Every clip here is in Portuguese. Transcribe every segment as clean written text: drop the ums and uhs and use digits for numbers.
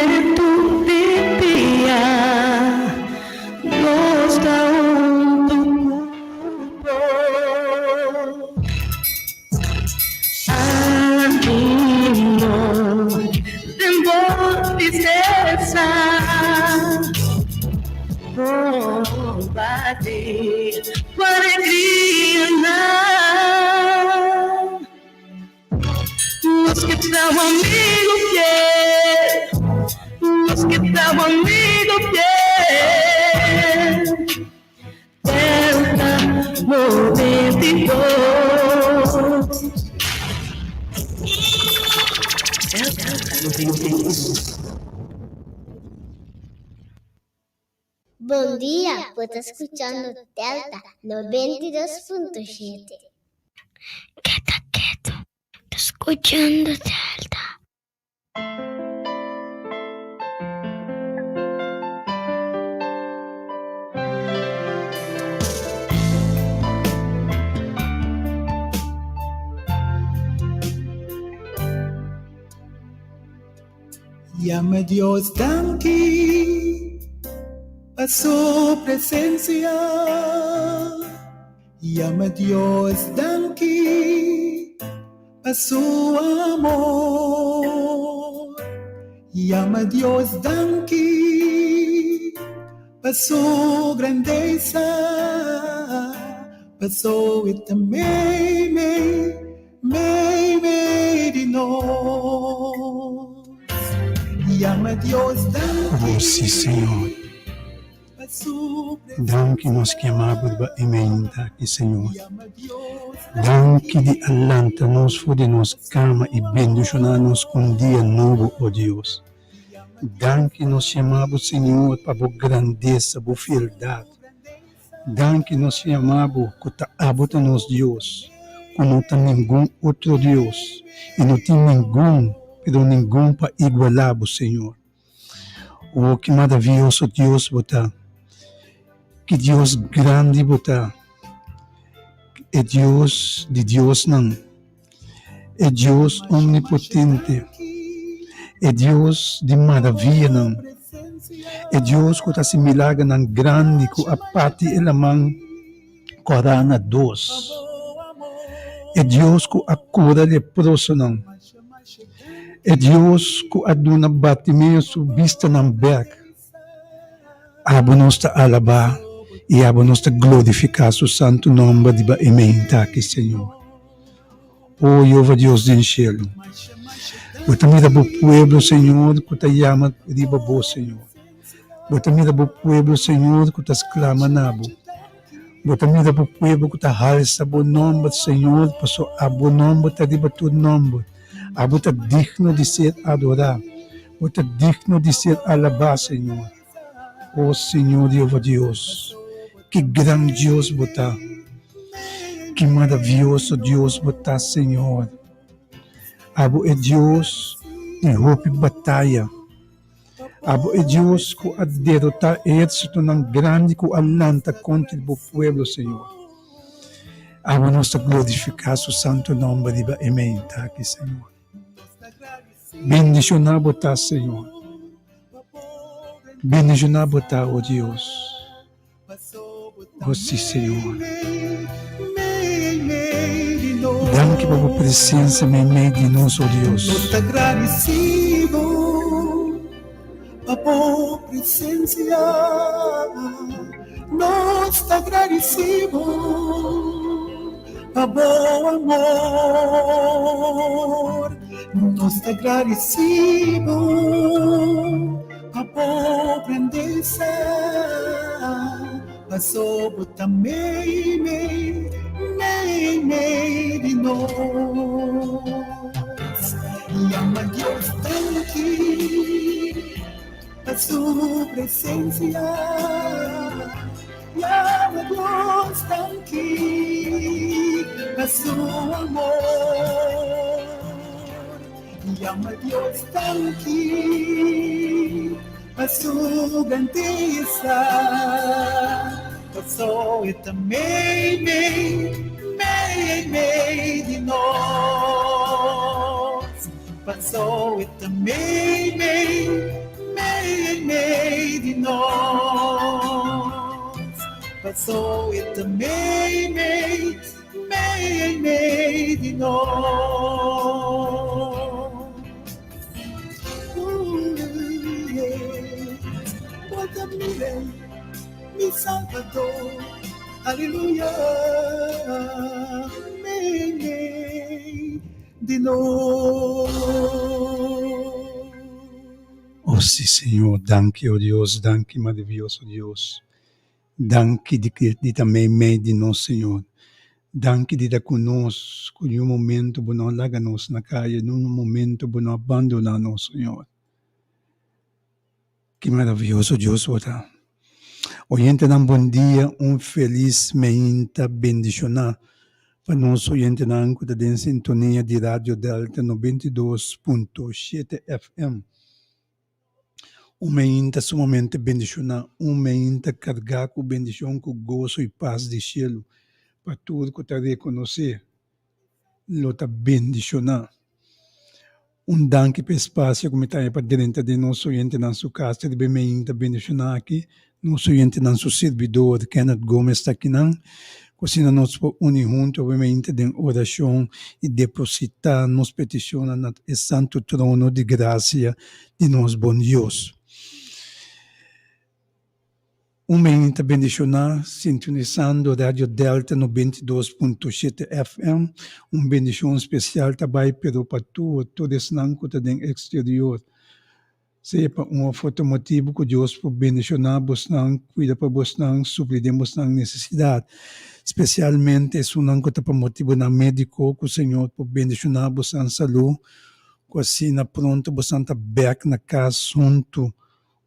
momento de dia nos dá do corpo ânimo, temor, tristeza, combate com alegria. Os que estão amigo fiel, os que estão amigo fiel, Delta 92. Delta 92. Bom dia, você está escuchando Delta 92.7. Quieto, está escuchando Delta. Llama a Dios tranqui a su presencia. Llama a Dios tranqui a su amor. Llama a Dios tranqui a su grandeza. Pasó esta me de nós. Llama a Dios Oh, sí, Señor. Danke nos chiamamos ba emenda que Senhor. Danke de alanta nos de nos cama e bendicionar-nos com um dia novo, ó Deus. Danke nos chamamos, Senhor, para a grandeza, a fialdade. Danke nos chamamos para abota-nos, Deus, como não tem nenhum outro Deus. E não tem ninguém para igualar, Senhor. Oh, que maravilhoso Deus, botar. Que Deus grande, botar. É Deus de Deus não. É Deus omnipotente. É Deus de maravilha não. É Deus que está se milagre não grande, que a parte e a mão corana dois. É Deus que a cura leproso não. É Deus que a dona batimento vista na berg. Abo nos te alabar e abo nos te glorificar o santo nome de ba ementa aqui, Senhor. Oh, Jeová Deus do céu. Bota mira bo pueblo, Senhor, que te llama riba bo, Senhor. Bota mira bo pueblo, Senhor, que te exclama nabo. Bota mira bo pueblo que te halsa bo nome, Senhor, passo abo nome te riba tu nome. Abo te digno de ser adorado. Abo te digno de ser alabado, Senhor. Oh, Senhor, Jeová Deus. Que grandioso botar. Que maravilhoso Deus botar, Senhor. Abo é Deus de roupa e batalha. Abo é Deus que a derrotar exército não grande que alanta contra o povo, Senhor. Abo nós glorificar o santo nome de ba ementa aqui, Senhor. Bendicionar botar, Senhor. Bendicionar botar, ó Deus. Oh, sim, Senhor. Danke por a presença em meio de nós, ó Deus. Nos agradecido a tua presença. Nos agradecido a bom amor. Nos agradecido a boa grandeza. Passou também de nós. Llama a Deus tranqui a sua presença. Llama a Deus tranqui a seu amor. Llama a Deus tranqui a sua grandeza. Passou e também de nós. Passou e também may de nós. Passou e também may de nós. Yeah. Bota-me bem, me Salvador. Aleluia, may de nós. Oh sim, Senhor, danke, oh Deus, danke, maravilhoso Deus. Danke de também meio de nós, Senhor. Danke de estar conosco em um momento que não larga nós na calle, em um momento que não abandona nós, Senhor. Que maravilhoso Deus, ora. Oyente, um bom dia, feliz meinta bendicionar. Para nós, oyente, na âncora de sintonia de Rádio Delta 92.7 FM. Meinta sumamente bendicionar, meinta carregar com bendição, com gozo e paz de cielo. Para tudo que está reconhecer, lo está bendicionar. Danke para o espaço que me está para dentro de nosso oyente na sua casa, de bem está bendicionar aqui. Nosso oyente na seu servidor, Kenneth Gomes, está aqui não. Assim nós unir juntos, obviamente, em oração e depositar nos petições no santo trono de graça de nosso bom Deus. Momento bendicionar, sintonizando Rádio Delta 92.7 FM, bendição especial também para todos não que estão no exterior. Seja para outro motivo que Deus pode bendicionar, cuida para vos, supridemos na necessidade. Especialmente, se não que para motivo na médico, que o Senhor pode bendicionar vos na saúde, que assim pronto vos está back na casa junto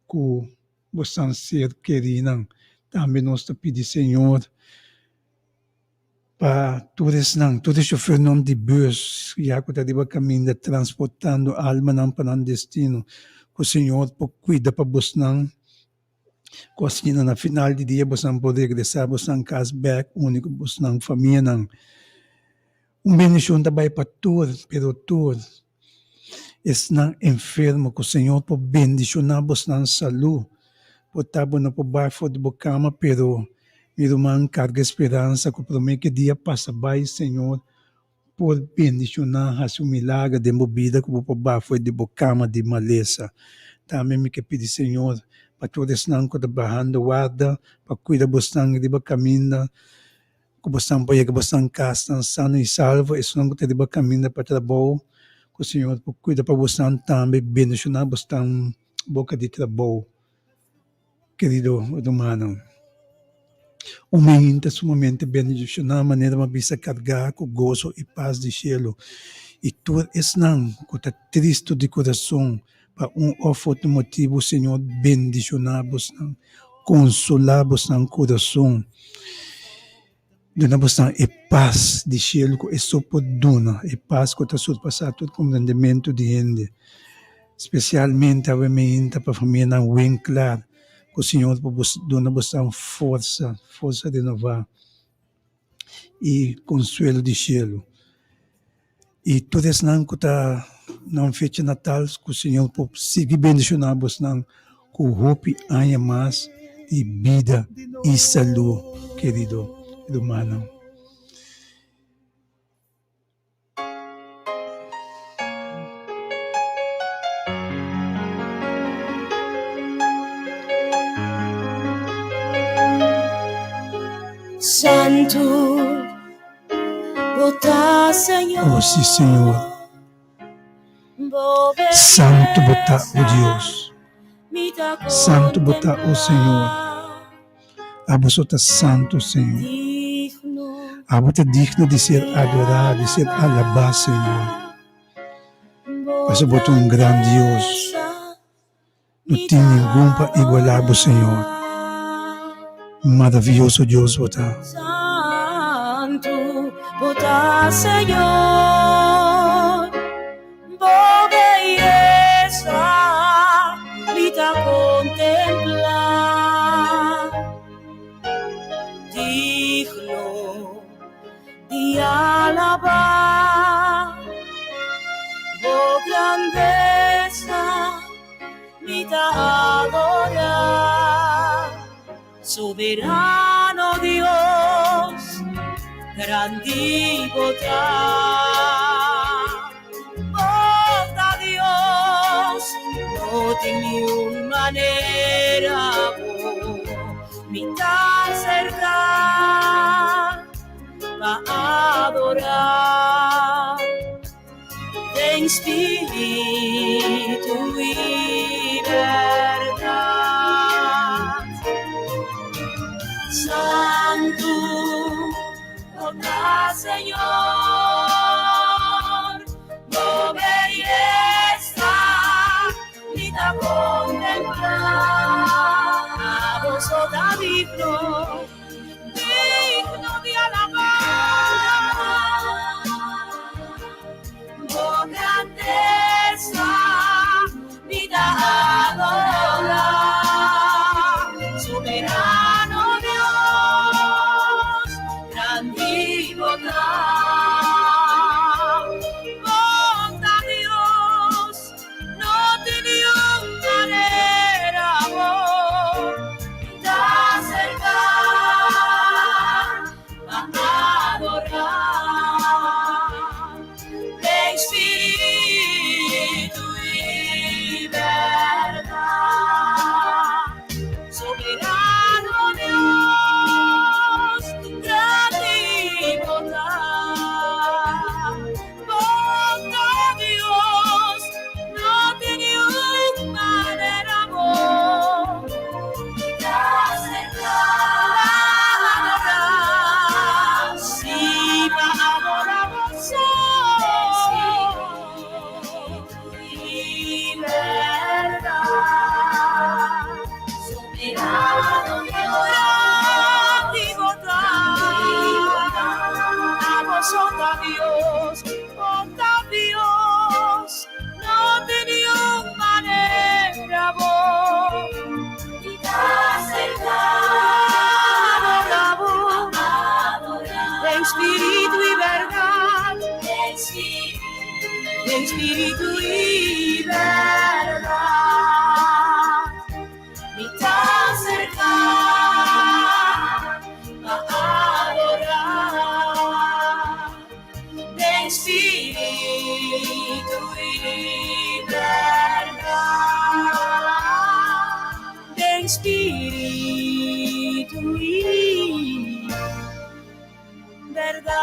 com você ser querido, também nós te pedimos, Senhor, para todos os chofres não de bus, já que está caminho transportando alma não para um destino, que o Senhor pode cuidar para você, que assim no final do dia você pode regressar, você em casa back, único você não família não. Bendição também para todos, pero todos, estão enfermos, que o Senhor pode bendicionar você na saúde. Potabo na pobarfo de bocama, pero meu irmão carga esperança que promete que dia passa bem, Senhor, por bendicionar a sua milagre de movida que o pobarfo de bocama de maleza. Também me que pedir, Senhor, para todos não que trabalhando guarda, para cuidar bastante de caminho, que bastante para que bastante casa, sano e salvo, isso não que de caminho para trabalho, que o Senhor cuida para bastante também, bendicionar bastante boca de trabalho. Querido humano, momento sumamente bendicionar, maneira uma bisa carregar com gozo e paz de cielo. E tu és não, que está triste de coração, para outro motivo, Senhor, bendicionar-vos, consolar-vos no coração. Dona-vos e paz de cielo, que é só por dona, e paz que está surpassar todo compreendimento de gente. Especialmente, obviamente, para a família bem clara. O Senhor dona-vos força de renovar e consuelo de cielo. E todos não que está na fecha natal, que o Senhor pode seguir bendicionar-vos com hope ainda mais de vida e saúde, querido humano. Santo, bota Senhor. Oh sim, Senhor. Santo bota o Deus. Santo bota o Senhor. Abosota santo, Senhor. Abota digno de ser adorado, de ser alabado, Senhor. Mas bota grande Deus. Não tem ninguém para igualar o Senhor. Maravilhoso Deus, bota. Santo, bota Senhor. Boa belleza, vida contemplar. Digno de alabar. Boa grandeza, vida soberano Dios, grandívota. Bota Dios, no tiene una manera, ni tan cerca va a adorar. De espíritu y verdad. Santo, toca Señor, no belleza ni da contemplar. A vos, oh digno, digno de alabar. Oh grandeza, vida adorar, soberano Dios, grandívota. Bota Dios, no tenía manera, vida cerca a adorar. Espíritu y verdad, soberano Dios, grandívota. Bota Dios, no tiene manera, amor, te adorar, sí, va a adorar vos. Dios, no tenía manera, vos, y te adorar, de espíritu y verdad, de espíritu y verdad, y tan cerca a adorar, de espíritu y verdad, de espíritu y verdad.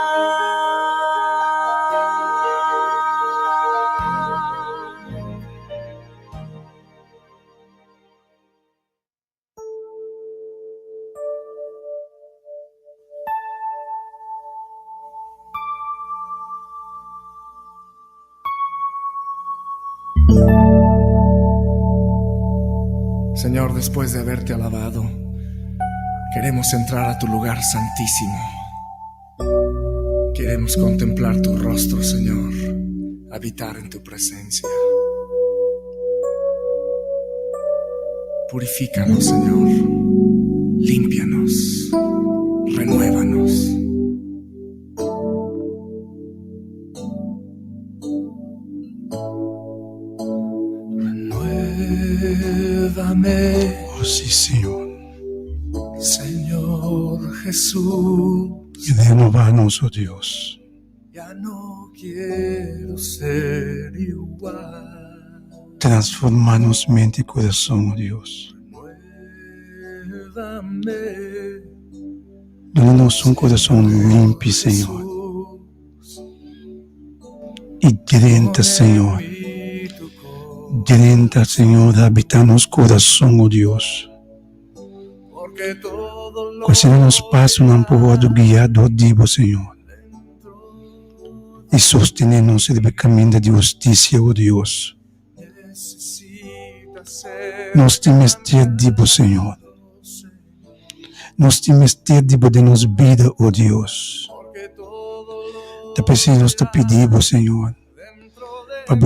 Señor, después de haberte alabado, queremos entrar a tu lugar santísimo. Queremos contemplar tu rostro, Señor, habitar en tu presencia. Purifícanos, Señor, límpianos, renuévanos. Renuévame, Oh sí, Señor. Señor Jesús. Y renovanos, oh Dios. Ya no quiero ser igual. Transformanos mente y corazón, oh Dios. Renuévame, Danos un corazón limpio, Señor. Y direnta, Señor. Direnta, Señor, habitanos corazón, oh Dios. Quando nos passa um pouco guiado divo, Senhor, e sostener-nos no caminho de justiça, oh Deus. Nós temos ter divo, Senhor. Nós temos ter divo de nos vida, oh Deus. Te precisamos te pedir, Senhor, para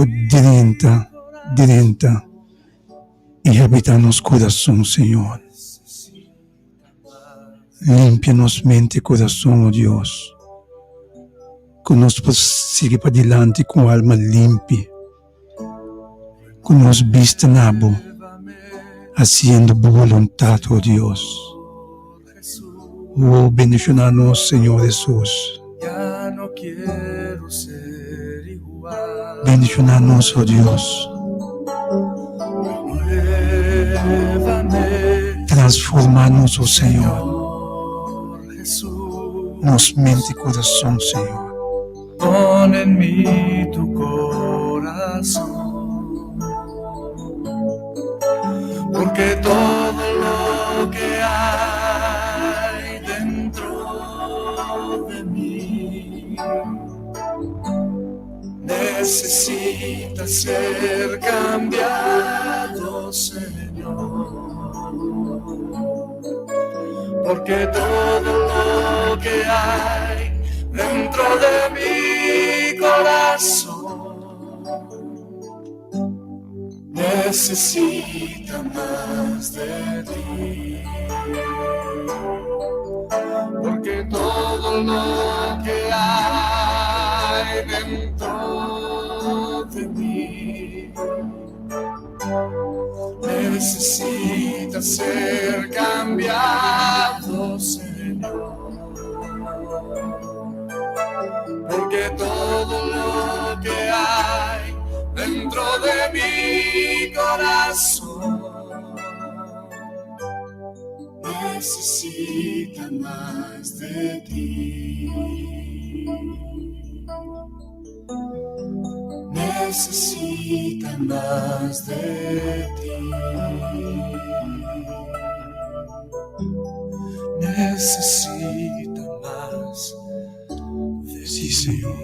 direnta e habitar nos coração, Senhor. Limpia-nos mente e coração, oh Deus. Que nós possamos seguir para diante com alma limpa. Que nós vista nabo, fazendo boa vontade, oh Deus. Oh, bendicionanos, Señor Jesús. Ya no quiero ser igual. Bendicionanos, oh Dios. Renuévame, Transformanos, oh Señor. Señor Jesús. Nos mente y corazón, Señor. Pon en mí tu corazón, porque todo lo que hay dentro de mí necesita ser cambiado, Señor, porque todo lo que hay dentro de mi corazón necesita más de ti, porque todo lo que hay dentro de mí necesita ser cambiado, Señor, porque todo lo que hay dentro de mi corazón necesita más de ti, necesita más de ti, necesita más de Sí, ti. Señor.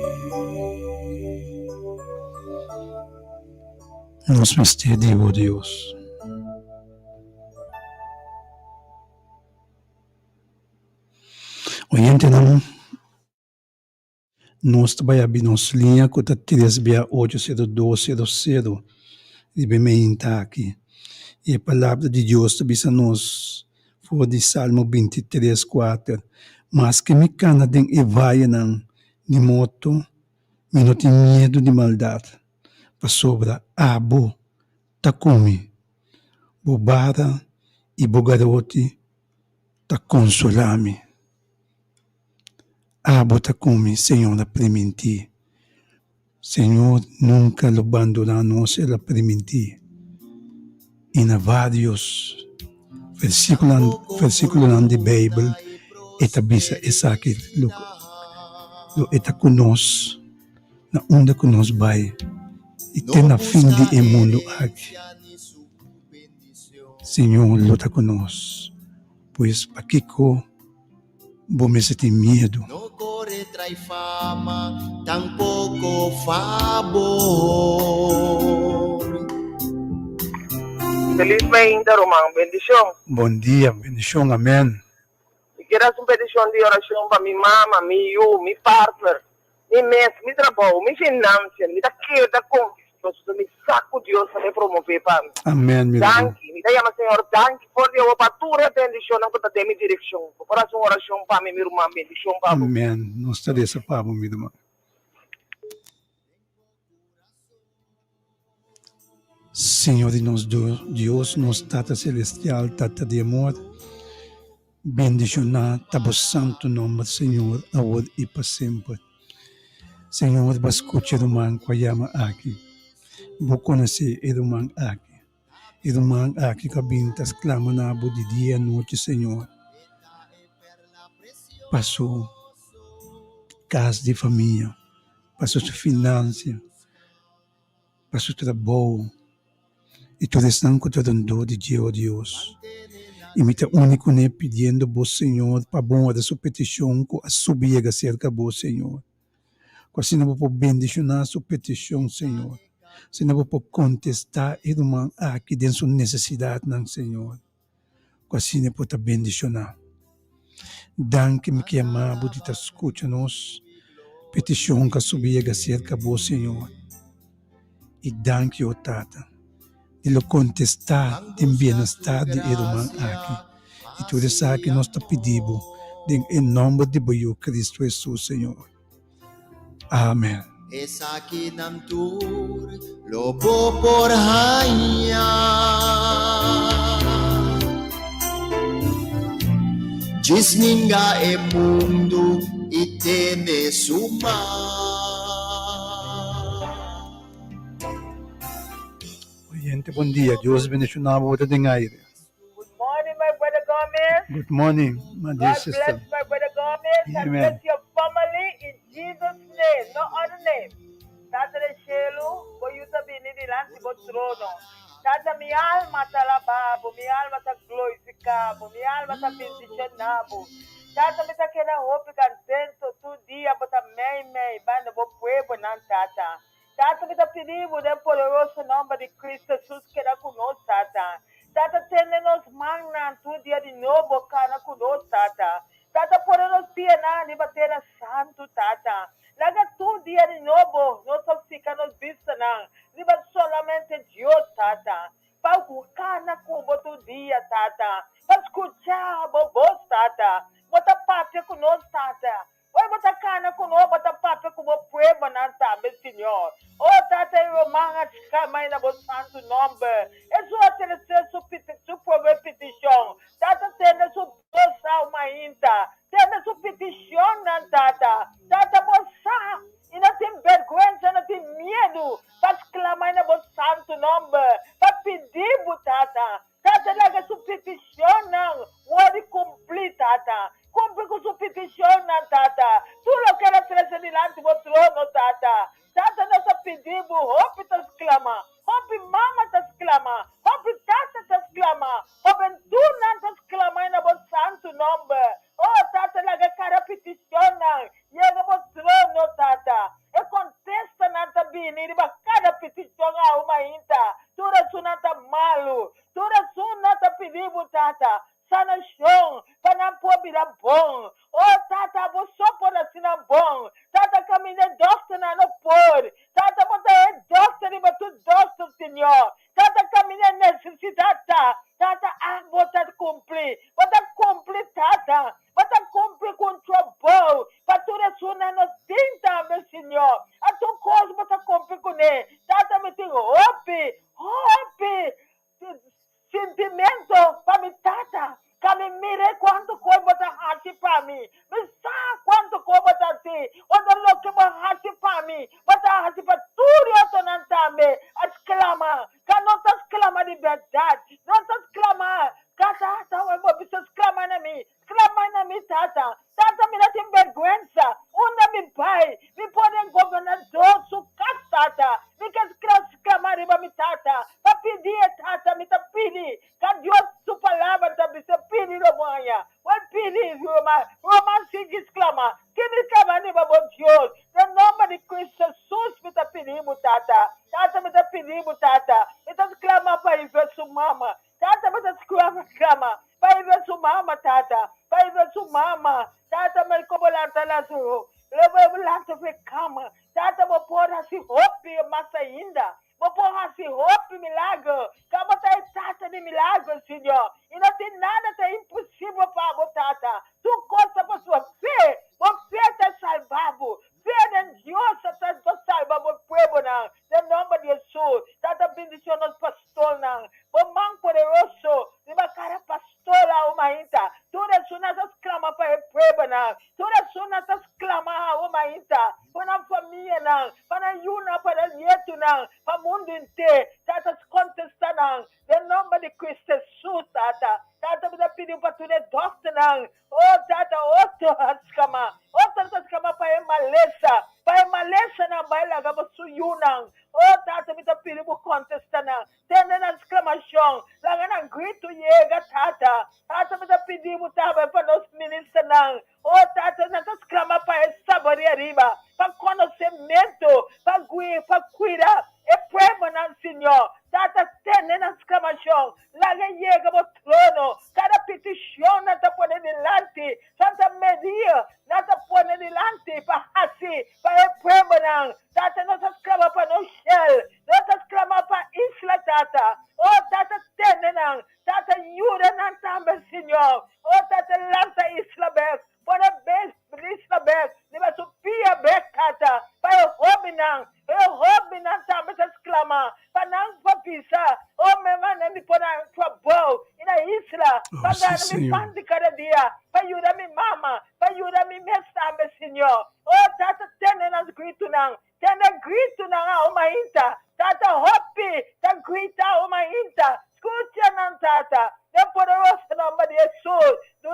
Nos misterios, oh Dios. Oyente, não. Nós trabalhamos nos linha com a 3680200 de bem aqui. E a palavra de Deus também nos for de Salmo 23:4. Mas que me cana den e vai não de moto, me não tem medo de maldade. Para sobra abo, takumi, bobara e bogarote, ta consolami. Abo takumi, Senhor, aprementi. Senhor, nunca lo abandonamos el aprementi. In vários versículos da Bíblia, eta bisa esaki lo eta conosco, na Unda conosco vai, e tem na fim de mundo aqui. Senhor, luta conosco, pois aqui vou me sentir medo. No corre trae fama, tampoco favor. Feliz ainda, Román. Bendición. Bom dia, bendição, amém. Si quieres una petición de oración para mi mamá, mi yo, mi partner, mi mes, mi trabajo, mi financia, mi queda con mi saco Dios a me promover para mí. Amém, meu irmão. Danke, me llama Señor, danke por Dios, para tu bendición, para de mi dirección. Por hacer una oración para mí, mi hermano, bendición para mí. Amém. Nós estaremos essa palavra, meu irmão. Senhor de nós, Deus, nos Tata Celestial, Tata de amor, bendicionar, Tabo Santo nome, Senhor, agora e para sempre. Senhor, vai escutar o man que chama aqui. Vou conhecer o man aqui. O man aqui que bintas clama na abo de dia e noite, Senhor. Passou casa de família, passou sua finança, passou trabalho. E todos estão com todo dor de dia, oh Deus. E me está único ne pedindo, bom Senhor, para bom da sua petição, com a subir cerca, bom Senhor. Com assim não vou bendicionar a sua petição, Senhor. Se não vou contestar, irmão, aqui dentro da sua necessidade, não, Senhor. Com assim não vou bendicionar. Danke-me que amado de te escuta-nos. Petição que subir cerca, bom Senhor. E danke, oh Tata. De lo contestar de bem-estar de irmão aqui. E tudo isso que nós te pedimos, em nome de Cristo Jesus, Senhor. Amém. Esa kinamtur lobo por haya Jisninga e mundo iteme suma. Oyente, bom dia. Deus bendicionar o outro de aire. Good morning, my brother Gomez. Good morning, my dear God sister. bless my brother Gomez and Amen. bless your family in Jesus' name, no other name. Tata de Shelu, for you to be needed and go trono. Tata mi alma te alababo, mi alma te glorificabo, mi alma te bendicionabo. Tata mi te queda hope contento tu dia, bota mei, banda bo pueblo nan tata. Tata mi te pedimos del poderoso nombre de Cristo Jesús que era con nosotros, tata. Tata, tende-nos magna tu dia de novo, cara conosco, tata. Tata, por-nos pienar e bater a santo, tata. Laga tu dia de novo, não só fica nos vista, não. Liba solamente Deus, tata. Para buscar na cuba tu dia, tata. Para escutar a voz, tata. Bota parte conosco, tata. Oi, bota cana conosco, bota parte com o poema, não, tá, meu senhor. Oh, tata, eu manga de na voz santo nome. É sua terceira sua petição. Tata, tende sua bolsa uma inta. Tende sua petição, não, tata. Tata, bolsa. E não tem vergonha, não tem medo. Para exclamar na voz santo nome. Para pedir, tata. Tata, larga sua petição, não. Pode cumprir, tata. Cumpre com sua petição, não, tata. Tu não queres trazer diante do trono, tata. Tata, nós pedimos, hope te exclama. Hope mama te exclama. Hope tata te exclama. Hope tu não te exclama na voz santo nome. Oh, tata, larga cara petição, não. Chega ao trono, tata. E contesta, não, tá bem. E cada petição a uma inta. Tu não tá malo. Tu não tá pedindo, tata. Sana chão, para não poder bom. Oh, tata, você pode assinar bom. Tata, caminha doce não pode. Tata, você doce, e você doce, Senhor. Tata, caminha necessidade. Tata, você cumprir. Você cumprir, tata. Você cumprir com o trabalho. Para tudo isso não tinta, meu Senhor. A tua coisa você cumprir com ele. Tata, me tem hope. Sentimento para mim, tata. Que me mire quanto coisa você acha para mim. Me sabe quanto coisa você acha. Você não quer você para mim. Você acha para tudo isso não também. Exclama. Que não te exclama de verdade. Não te exclama. Tata, eu vou exclamar na mim. Exclama na mim, tata. Tata, me dá tem vergonha. Unda me pai. Me pode governador, su tata. Me quer exclamar de mim, tata. Para pedir, tata, me tá pedir. Que Deus, sua palavra, tá me pedir no manhã. Vai pedir, Roma se exclama. Que me exclama de Deus. No nome de Cristo Jesus, me tá pedindo, tata. Tata, me tá pedindo, tata. Me tá exclamando para ir ver sua mama. Tata, me tá exclamando para ir ver sua mama, tata. Para ir ver sua mama. Tata, me como lá tá lá sua. Leva lá tá ver cama. Tata, me pôr assim roupa mais ainda. Me pôr assim roupa milagre. Como tá tata de milagre, Senhor. E não tem nada tá impossível para você, tata. Tu conta para sua fé. Você tá salvado. Fé em Deus tá salvado o povo, não. No nome de Jesus. Tata, bendição nos pastores, não. O mão poderoso. Leva cara pastora, uma inta. Tudo isso nós exclama para o povo, não. Tudo isso nós exclama uma inta. Para a família, não. Para a Yuna, para o Nieto, não. Para o mundo inteiro. Tata, contesta, não. No nome de Cristo Jesus, tata. Tata, me dá pedido para tu doce, não. Oh, tata, outro exclama. Outro exclama para a maleza. Para a maleza, não. Vai lá, vamos suyu, não. Oh, tata, me dá pedido para contestar, não. Tende na exclamação. Lá na grito, chega, tata. Tata, me dá pedido para nós ministros, não. Oh, tata, não exclama para saber arriba. Para conhecimento. Para cuidar. É prema, não, Senhor. Tata, tende na exclamação. Lá chega o trono. Cada petição não te põe delante. Santa Maria, não te põe delante. Para assim, para o prema, não. Tata, não te exclama para nós, não te exclama para isla, tata. Oh, tata, tende, não. Tata, ajuda, não, também, Senhor. Oh, tata, lança isla, bem. Põe a bem, isla, bem. Leva sua pia, bem, tata. Para o homem, não. O homem, não, também, exclama. Para não, para pisar. Oh, meu mano, me põe na tua boa. E na na isla, Oh, para sim, dar mi Senhor. pan de cada dia, para ajudar mi mama, para ajudar mi mestre, Senhor. Oh, tata, tende nas grito nang, tende grito nang uma inta, tata hopi, ta grita uma inta, escuta nang tata, de poderoso nome de Jesus, do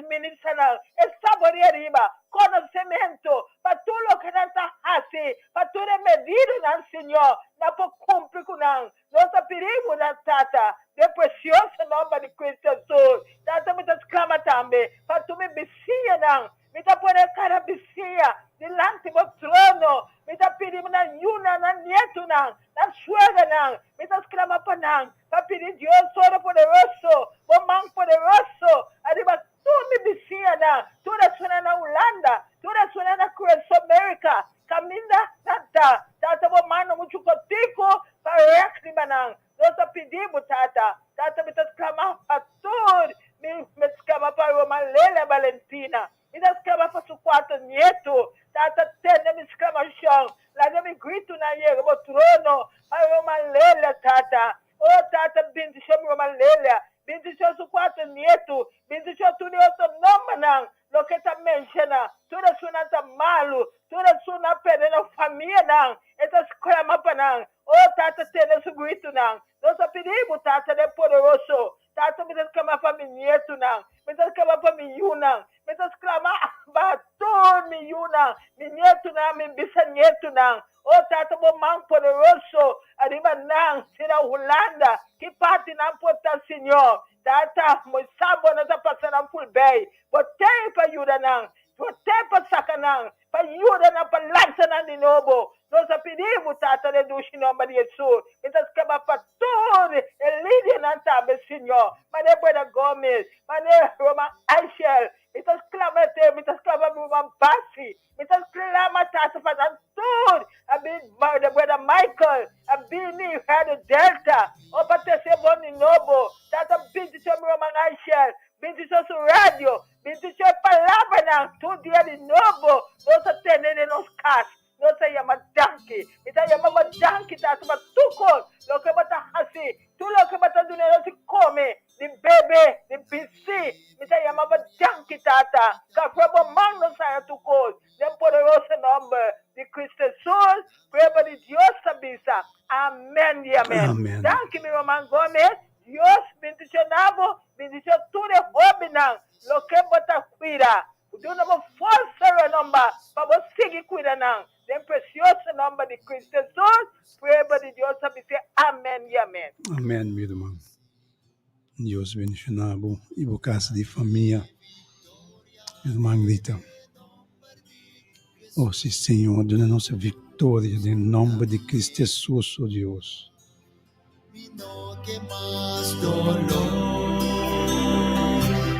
ministro nang, estaboria riba, conhecimento, para tudo lo que não está assim, para tudo medido nang, Senhor, na por cumprir com nang, nossa perigo nang tata, de precioso nome de Cristo Jesus, tata me exclama também, para tu me becia nang, me tá por cara becia, delante do trono, me tá pedindo na yuna, na nieto nang, na suegra nang, me tá exclama para nang, para pedir Deus todo poderoso, o man poderoso, arriba tu me becia nang, tu da suena na Holanda, tu da suena na Cross America, caminha tata, tata o mano muito cotico, para reclima nang, nós pedimos tata, tata me tá exclama para tudo, me exclama para uma Lélia Valentina, me exclama para seu quarto neto, tata tende me exclamação, lá de me grito na yega, o trono, para uma Lélia tata, oh tata, bendição uma Lélia, bendição seu quarto neto, bendição tudo outro nome não, lo que tá menciona, tudo suna tá malo, tudo suna perdendo família não, essa exclama para não, oh tata tende seu grito não, nós pedimos tata de poderoso, tata me exclama para mi neto não, me exclama para mi yuna, me exclama baton mi yuna, mi neto não, mi bisneto não, oh tata bom man poderoso, arriba não, será Holanda, que parte não pode estar Senhor, tata, mo sabo não está passando full bem, botei para ajuda não, botei para sacar não, para ajuda não, para lançar não de novo, nós pedimos tata de Deus em nome de Jesus, me exclama para tudo, Lídia não sabe Senhor, mas é Buena Gomes, mas é Roma Aichel, me exclama te, me exclama Roma Bassi, me exclama tata para tudo, a de Buena Michael, a Bini, Rádio Delta, o para terceiro bom de novo, tata bendição Roma Aichel, bendição sua rádio, bendição palavra não, tudo dia de novo, nós atendemos nos casos, nós chamamos Danke, nós chamamos Danke, tata para tudo, lo que bata assim, tudo lo que bata do nós se come, de bebê, de PC, nós chamamos Danke, tata, que foi bom man não sai tu coisa, no poderoso nome de Cristo Jesus, preba de Deus sabisa, amém e amém. Amém. Danke, meu irmão Gomes, Deus bendicionado, bendição tudo é robinão, lo que bata cuida, o Deus não força o nome, para você seguir cuidando, no precioso nome de Cristo Jesus, preba de Deus sabisa, amém e amém. Amém, meu irmão. Deus bendicionado e por casa de família, irmã Rita. Oh, sim, Senhor, dona nossa vitória, em nome de Cristo Jesus, oh Deus. No que más dolor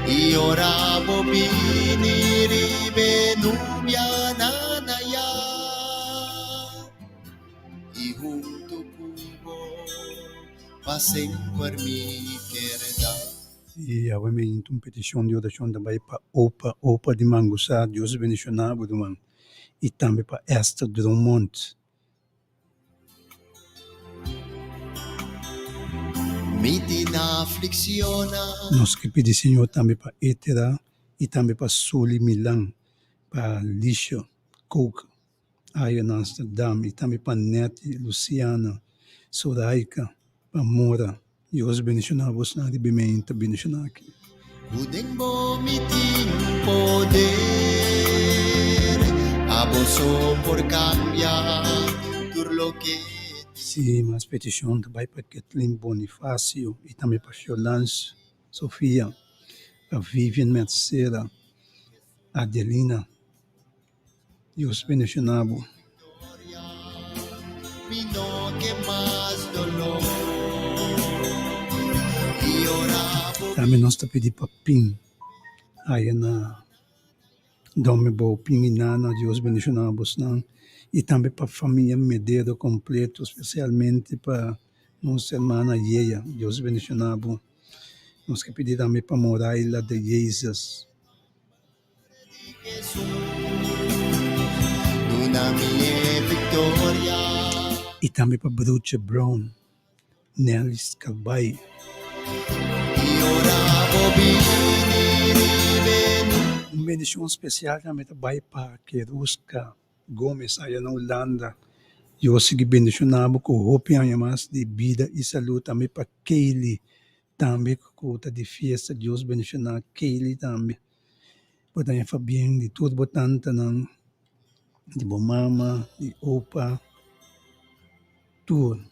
y orabo biniri benubia nanaya y junto cubo pasen por mi querida. E a mim então petição de oração também para Opa de Manguçá, Deus bendicionado, irmão. E também para Esther Drummond. Mitina aflicciona. Nós que pedimos, Senhor, também para Etera e também para Soli Milan, para Lisha, Cook, Aya Amsterdam, e também para Nete, Luciana, Soraica, para Mora. Deus bendicionar você na ribimenta, bendicionar aqui. Pudeng vomiting poder, aboso por cambiar por lo que. Sim, mas petição também para Kathleen Bonifácio e também para Cholance, Sofia, para Vivian Mercera, Adelina. Deus bendicionado. Vino que más dolor y oraba. Também nós está pedindo para Pim, aí na Dome Bo Pim e Nana, Deus bendicionado você não. E também para a família Medeiro completo, especialmente para nossa irmã Yeia, Deus bendicionado. Nós que pedimos também para Moraila de Jesus. Una mia victoria. E também para Bruce Brown, Nelly Scalbai. Y Bendição especial também vai para Querusca Gomes, aí na Holanda. Eu segui bendicionado com roupa mais de vida e saúde também para Kaylee, também com a de festa, Deus bendicionar Kaylee também. Portanto, Fabiano, de tudo, botando, de mama, de opa, tudo.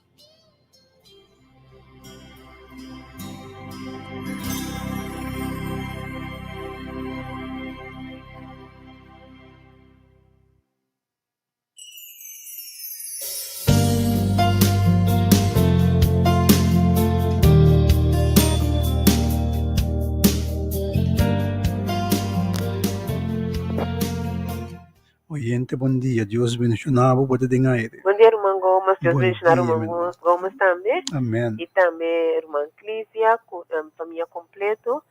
Oyente, bom dia. Deus bendicionado, pode dengar. Bom dia, irmã Gomes. Deus Bom bendicionar dia, irmã Gomes também. Amém. E também irmã Clícia, família completo.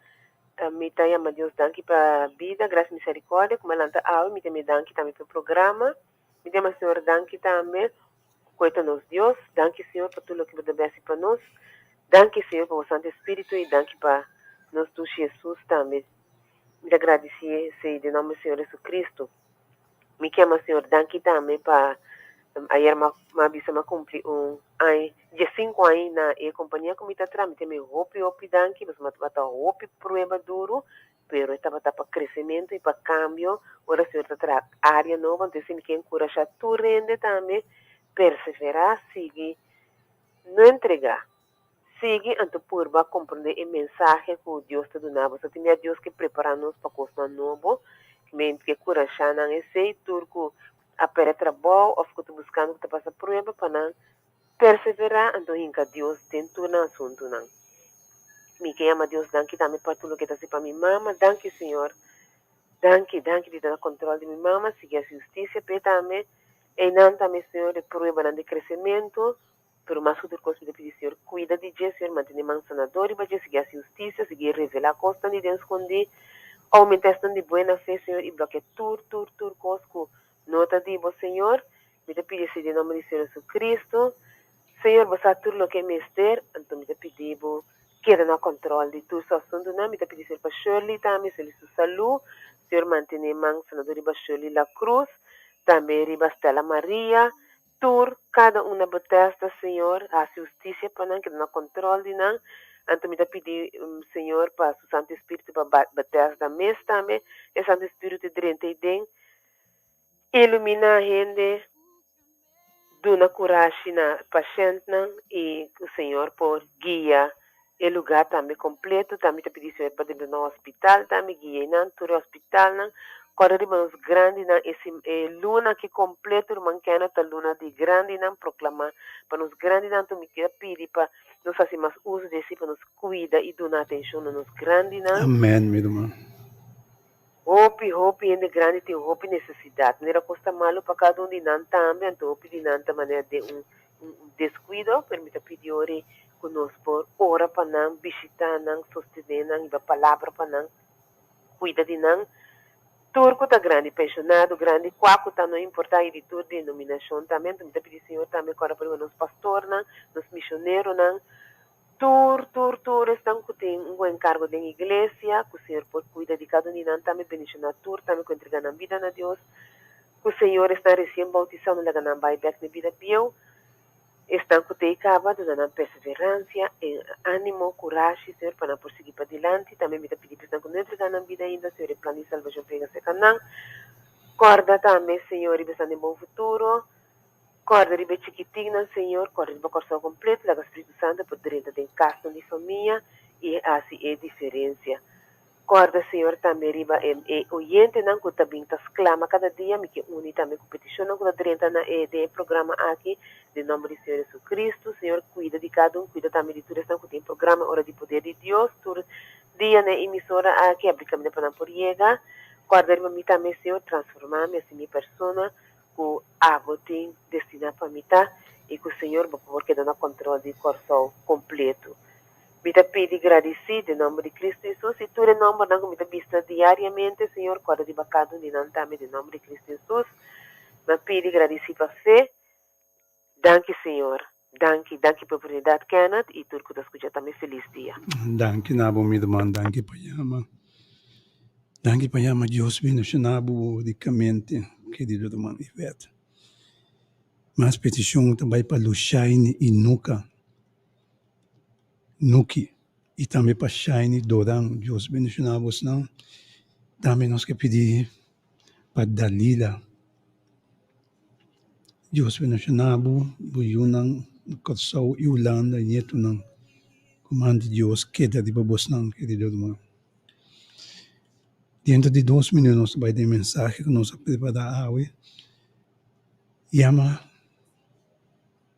Me chama Deus danke para a vida, graça e misericórdia. Como ela está ao, me tem danke também para o programa. Me tem Senhor danke também. Coita-nos Deus. Danke, Senhor, para tudo que você deve para nós. Danke, Senhor, para o Santo Espírito e danke para nós do Jesus também. Me agradecer, em nome do Senhor Jesus Cristo. Me chama Senhor danke também para ayer mabisa makumpli ay de 5 anos na companhia como está tramite me hopi danke mas mata hopi prueba duro pero estava para crescimento e para cambio ora Senhor está área nova então se me quer encorajar tu rende também perseverar sigue não entregar sigue anto purba compreender a mensagem que Deus te donava só tinha Deus que preparar-nos para coisa nova que encorajar não é sei turco a peretra bom, ou fico buscando que te passa prova para não perseverar, então inca Deus dentro do assunto não. Me ama Deus, danke também para tudo que está para minha mama, danke Senhor, danke de dar controle de minha mama, seguir a justiça, para também, e não também Senhor, de prova de crescimento, pero mais outra coisa de pedir Senhor, cuida de Deus, Senhor, manter man sanador, e para seguir a justiça, seguir revelar a costa de Deus esconder, aumentar de boa fé, Senhor, e bloquear tudo coisas nota dibo, Senhor, me te pedi em nome de Jesus Cristo, Senhor, você sabe tudo o que é mister, então me te pedi, queda no controle de tudo, assunto, não, me te pedi para Shirley também, se ele sua saúde, Senhor, mantém man, senador riba Shirley la cruz, também riba Stella Maria, tur, cada uma botesta, Senhor, a justiça para não, queda no controle de não, então me te pedi, Senhor, para o Santo Espírito, para botesta mês também, e Santo Espírito de dentro, ilumina a gente, dona coragem na paciente e o Senhor por guia o lugar também completo, também te pedi Senhor para dentro do hospital, também guia não todo hospital não, quando nos grande não esse luna que completo irmão que é luna de grande não proclamar para nos grande não tu me quer pedir para nos fazer mais uso desse para nos cuida e dar atenção nos grande não. Amém, meu irmão. Hope ainda grande tem hope necessidade. Não era costa malo para cada de nós também, então hope de nós maneira de descuido, permita pedir ore conosco por ora para nós, visitar nós, sostener nós, e a palavra para nós, cuida de nós. Turco está grande, pensionado, grande, quaco está não importa de toda denominação também, permita pedir Senhor também agora para nós pastor nós, nos missionários nós. Tur, estão que tem encargo da igreja, que o Senhor pode cuidar de cada um, também bendicionar tur, também que entregar na vida na Deus, que o Senhor está recém bautizando na ganhar buyback na vida pior, estão que tem acabado dando perseverança, ânimo, coragem, Senhor, para não prosseguir para adiante, também me pedir para que não entregar na vida ainda, Senhor, e plano de salvação pega se canão, corda também, Senhor, e pensando em bom futuro, corda riba chiquitinha, Senhor, corda riba coração completo, laga Espírito Santo, por dentro de casa de família, e assim é a diferença. Corda, Senhor, também riba oyente, não, que também exclama cada dia, me que une também competição, não, que dentro de programa aqui, de nome de Senhor Jesus Cristo, Senhor, cuida de cada cuida também de tudo, não, que tem programa, hora de poder de Deus, todo dia, na emissora aqui, abre caminho para não por chegar, corda riba me também, Senhor, transformar-me, assim, minha persona, que a tem destinado para mim, e que o Senhor, por favor, que dá no controle de coração completo. Me pedi agradecido em nome de Cristo Jesus, e tu em nome não me vista diariamente, Senhor, quando de bacado de não também em nome de Cristo Jesus. Me pedi agradecido a fé, danke, Senhor. Danke pela oportunidade, Kenneth, e tudo que tu escuta também. Feliz dia. Danke nabo mi duman, danke payama. Danke payama Dios bendicionado ricamente, querido duman Ivete. Mas petição também para Luciane e Nuki, e também para Shine Doran, Deus bendicionado não. Também nós que pedir para Dalila, Deus bendicionado, Buyunang, Kotsau, Yolanda, Nietunang, comando Deus, queda de babos não, querido duman. Dentro de 2 minutos vai ter mensagem que nós preparar hoje. Llama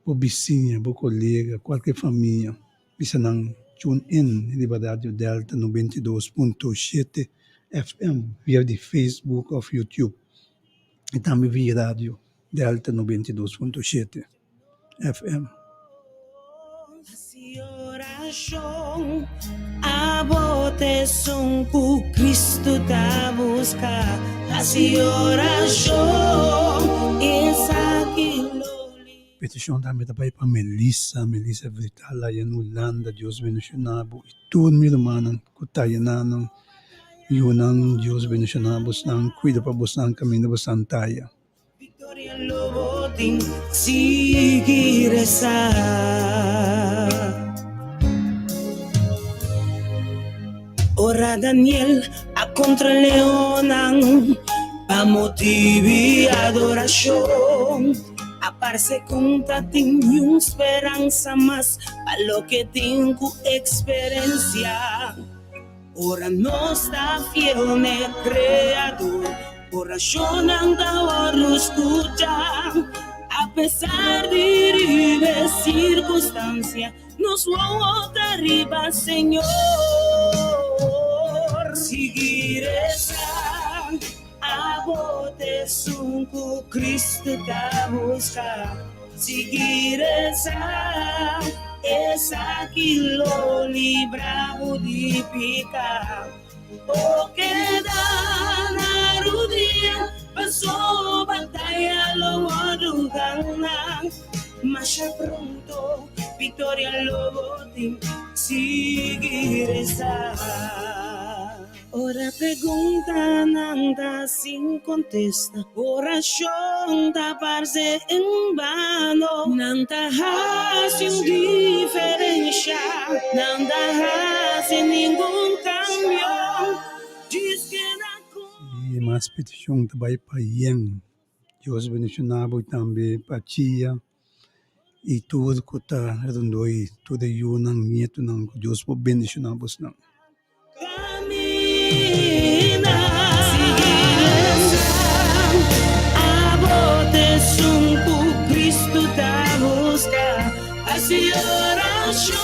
o vizinho, o colega, qualquer família. Bisa nang tune in di Radio Delta 92.7 FM via di Facebook ou YouTube. E também via Radio Delta 92.7 FM. Oración, a botes un Cristo te busca. Así oración, esa Petição também para Melissa Vital, lá em Holanda, Deus bendicionado. E tudo meu irmão, Kutayanano, Yunang, Deus bendicionado, cuida para você, caminho para Santaya. Victoria Lobotin, seguir esa. Ora Daniel a contra leonang, pa motivi adoración. Aparece contra ti una esperanza más a lo que tengo experiencia. Ora no está fiel ne creador, oración anda lo escucha. A pesar de circunstancia, nos vamos arriba, Señor. Seguir esa a botes un Cristo te busca. Seguir esa que lo libra modifica. O queda na rodilla, pasó batalla lo gana. Mas ya pronto victoria lo botín, seguir esa. Ora pregunta nada sin contesta, oración da parce en vano, nada hace diferencia, nada hace ningún cambio. Diz que E mais petição também para Yen, Deus bendicionado também para Tia, e tudo que está redondo aí, tudo aí, nieto, Deus bendicionado não. camina, a botes un Cristo te busca, así oración,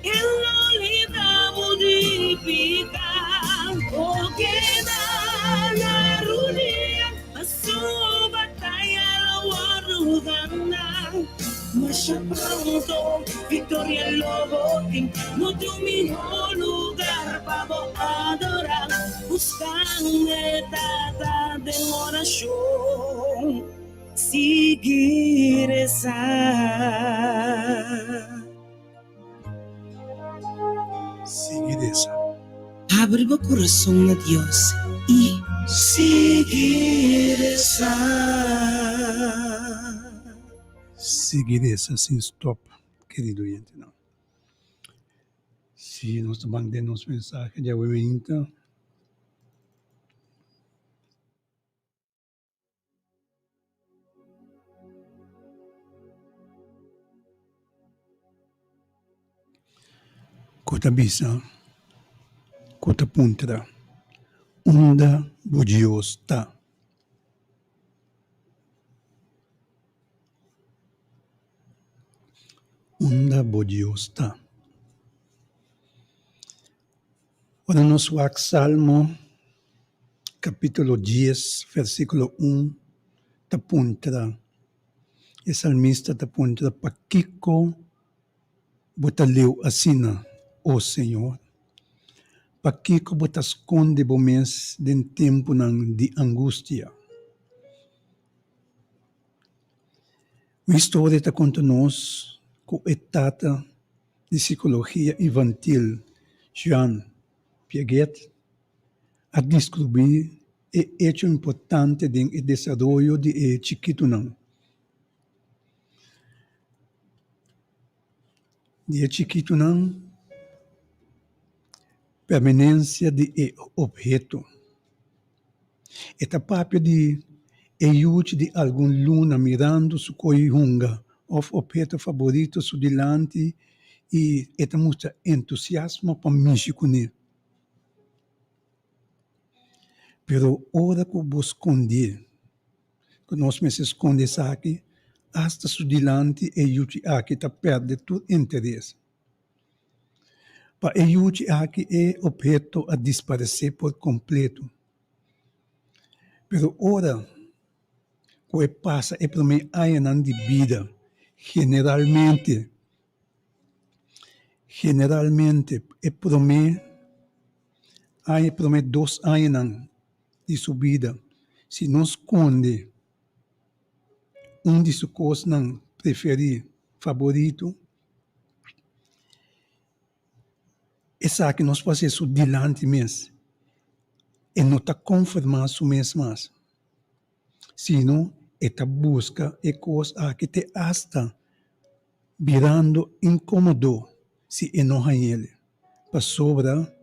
él lo libra modifica, o queda la rodilla, a su batalla lo gana. Mas ya pronto, victoria lo botín, no dominó lugar para adorar, buscando etapa de oración, seguir esa. Seguir esa. Abre el corazón a Dios y seguir esa. Seguir essa sem stop, querido oyente, não. Se nós mandamos mensagem de aumento, Kota bisa, kota puntra, Unda Dios ta. Unda Dios ta. Ora nosso Salmo, capítulo 10, versículo 1, ta puntra. E salmista ta puntra, Pakiko botaleu assina, ó Senhor. Pakiko botas esconde bomes den tempo de angústia. Uma história está conta-nos com a tata de psicologia infantil, Jean Piaget, a descobrir o hecho importante do desenvolvimento de chiquito não. De chiquito não, permanência de objeto. Esta papel de ajude de algum luna mirando su coihunga, of objeto favorito su dilante e esta mostra entusiasmo para mexer com ele. Pero ora que vos esconde, que nós me esconde aqui, hasta su dilante ajude aqui tá perde todo interesse. Para ajude aqui é objeto a desaparecer por completo. Pero ora que passa é para mim anos de vida, generalmente é para mim 2 anos de sua vida. Se não esconde de suas coisas não preferir, favorito, essa que nós fazemos dilante mesmo, e não está conformado com mesmo mais. Sino, esta busca é coisa que te hasta virando incômodo se enoja ele. Para sobra,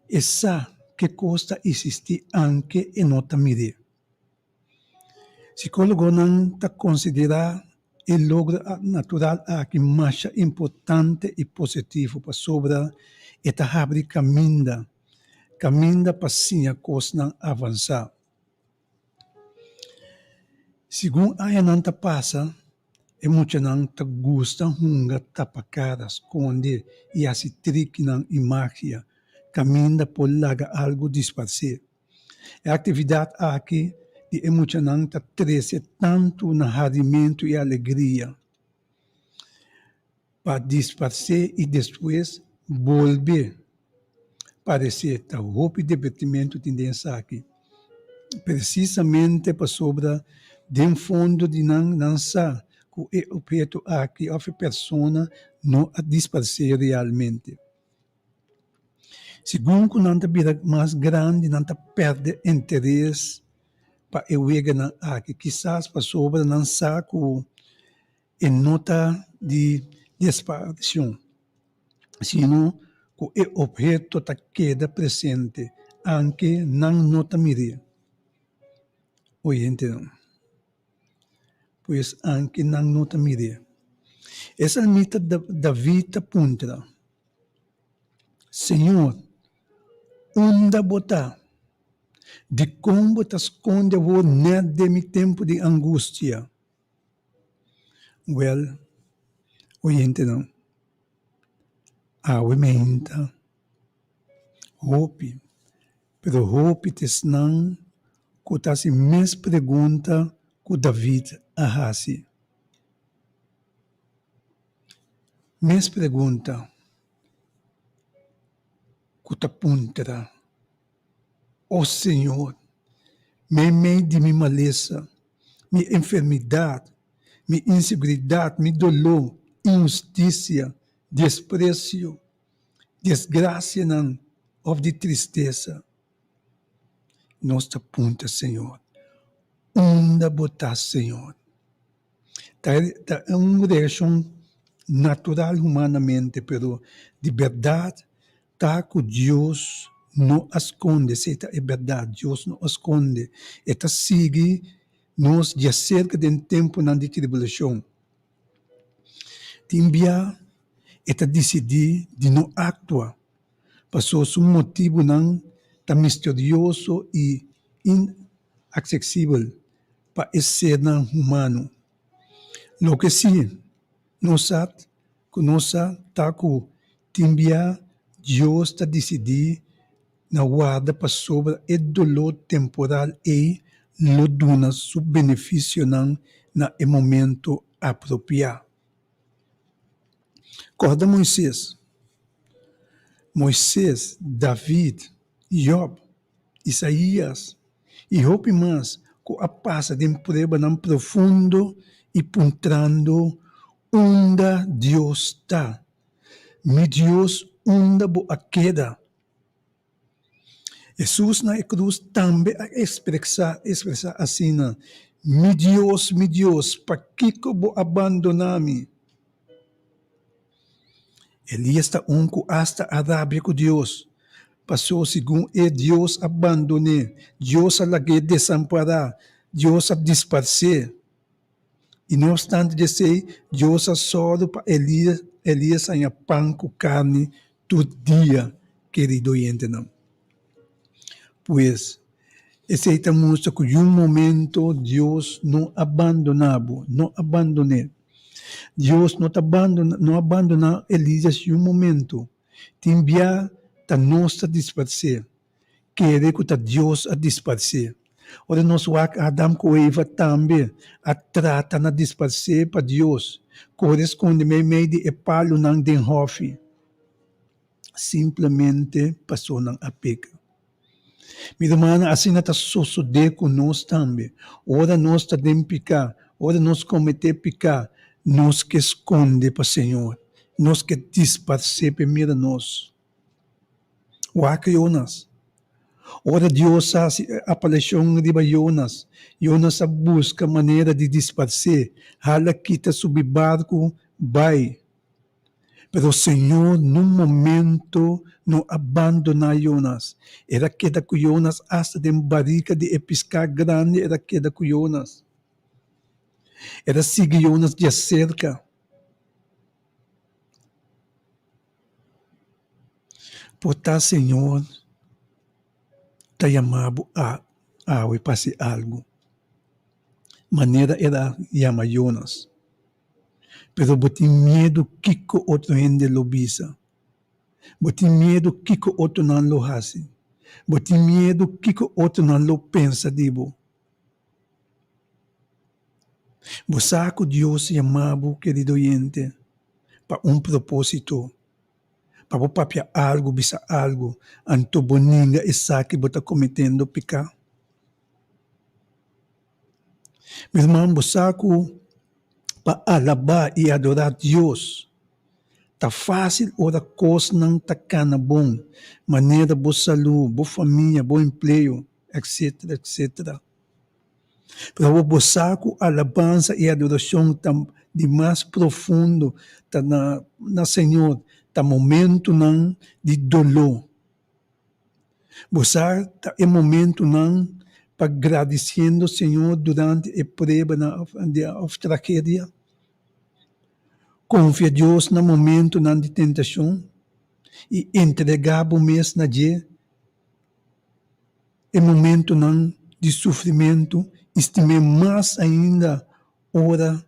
essa que costa existir anche e não está mire. Psicólogo não está considerar o logro natural que mais importante e positivo para sobra esta abre caminha para sim a coisa não avançar. Segundo a não está passa, e muita não está gosta hunga tapa cara, esconde e assim trick não imagina, caminha por largar algo disfarçar. A atividade aqui de emocional está trece tanto na radimento e alegria para disfarçar e depois volver parecer tá roupa e divertimento tendência aqui precisamente para sobra de fundo de não sa que o objeto aqui a persona não a disfarçar realmente. Segundo que não está mais grande, não está perde interesse para eu na aqui, quizás para sobra não saco e nota de disparição, sino que o objeto está queda presente, anche não nota mire. Oi, entendeu? Pois anche não nota mire. Essa é a mita da vida punta. Senhor, Unda botar. De como te esconde o net de mi tempo de angústia. Well, oyente não. Awementa. Hope. Pero hope te não que tá se mes pergunta que David ahasi. Mes pergunta que te apunta. Oh Senhor, me de minha maleza, minha enfermidade, minha inseguridade, meu dolor, injustiça, desprezo, desgraça ou de tristeza. Nós te apunta, Senhor. Unda botar, Senhor. É uma reação natural humanamente, pero de verdade, tá com Deus não esconde, se é verdade, Deus não esconde. Eta sigue nos de acerca de tempo de tribulação. Te enviar, eta decidir de não actuar. Passou um motivo não tá misterioso e inacessível para esse ser não humano. Lo que sim, nós tá com te enviar, Deus está decidir na guarda para sobre o dolor temporal e lo dona su benefício na momento apropriado. Corda Moisés, David, Job, Isaías, e roupa mais que a passa de prova não profundo e puntrando Unda Dios está. Mi Dios unda bo a queda. Jesus na cruz também expressa assim, mi Deus, para que bo abandonar-me? Elias está unco hasta Arábia com Deus. Passou segundo Deus abandone, Deus a lage desamparar, Deus a disparcer. E não obstante dizer, Deus a solo para Elias a pão com carne todo dia, querido oyente, não. Pois, esse aí mostra que em um momento Deus não abandonava, não abandonou. Deus não abandona Elias em um momento. Te envia a nossa disparcer. Querer que Deus a disparcer. Ora, nós Adam com Eva também a trata na disparcer para Deus. Corresponde meio de epalo não den hofe. Simplesmente passou não a peca. Minha irmã, assim está suceder com nós também. Ora nós podemos pecar, ora nós cometer pecar, nós que esconde para o Senhor, nós que disparcer primeiro nós. O Jonas. Ora Deus apareceu de Jonas. Jonas busca maneira de disparcer. Hala quita subir barco, vai. Pero o Senhor, num momento, não abandona Jonas. Era queda com Jonas, hasta de barrica de pescar grande, era queda com Jonas. Era seguir Jonas de cerca. Portanto, Senhor, te chamava a e passe algo. Maneira era chamar Jonas. Pero botem medo que outro gente lo visa. Botem medo que outro não lo hace. Botem medo que outro não lo pensa, dibo. Bosaco Deus chamava, querido oyente, para propósito. Para o papia algo, bisa algo, anto boninga essa que bota cometendo pecado. Meu irmão, bosaco para alabar e adorar Deus. Tá fácil ora coisa não tá cana bom, maneira boa saúde, boa família, bom emprego, etc, etc. Para o bosaco, alabança e adoração tá de mais profundo, tá na Senhor, tá momento não de dolor. Bosaco tá é momento não para agradecendo o Senhor durante a prova na tragédia. Confia Deus no momento de tentação e entregar o mês na dia. É momento de sofrimento, estime mais ainda ora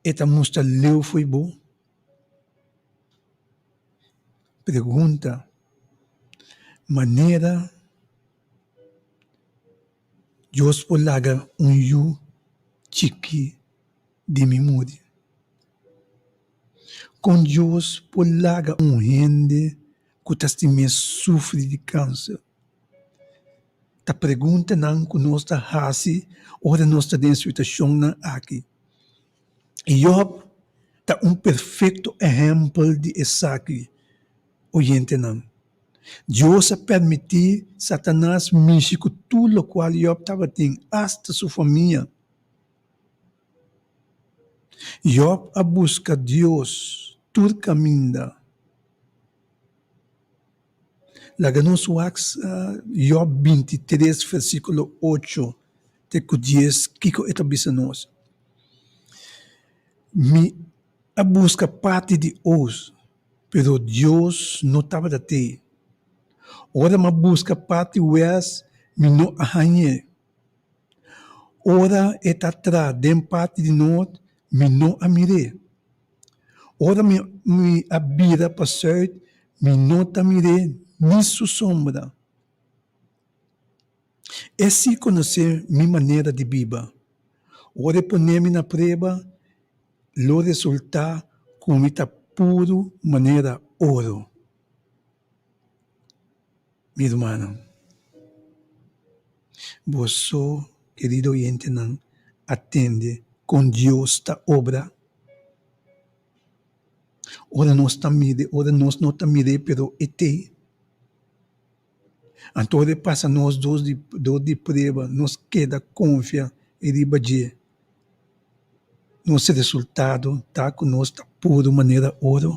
eta mostra leu foi bom. Pergunta, maneira Deus polaga yu chiqui de memória. Com Deus polaga gente que também sofre de câncer. A pergunta não que nós está fazendo, ora nós está em situação aqui. E Job está perfeito exemplo de isso aqui. Oyente não. Deus permitiu Satanás mexer com tudo o qual Job estava tendo, hasta sua família. Job a busca Deus, todo caminho. Lá nos Job 23, versículo 8, até 10, que é bisa nós. A busca parte de os, pero Deus não estava da te. Ora ma busca parte wes, me não arranhe. Ora é atrás, dem parte de nós, me não amire. Ora me abira para certo, me não tamire, nisso sombra. Esse conhecer minha maneira de viver. Ora poner-me na prova, lo resultar com ita puro maneira ouro. Meu irmão, você, querido oyente, não atende com Deus ta obra. Ora nós ta mire, ora nós não ta mire, pero ete. Então passa nós dois de prova, nos queda confia e ribadia. Nosso resultado está conosco por maneira ouro.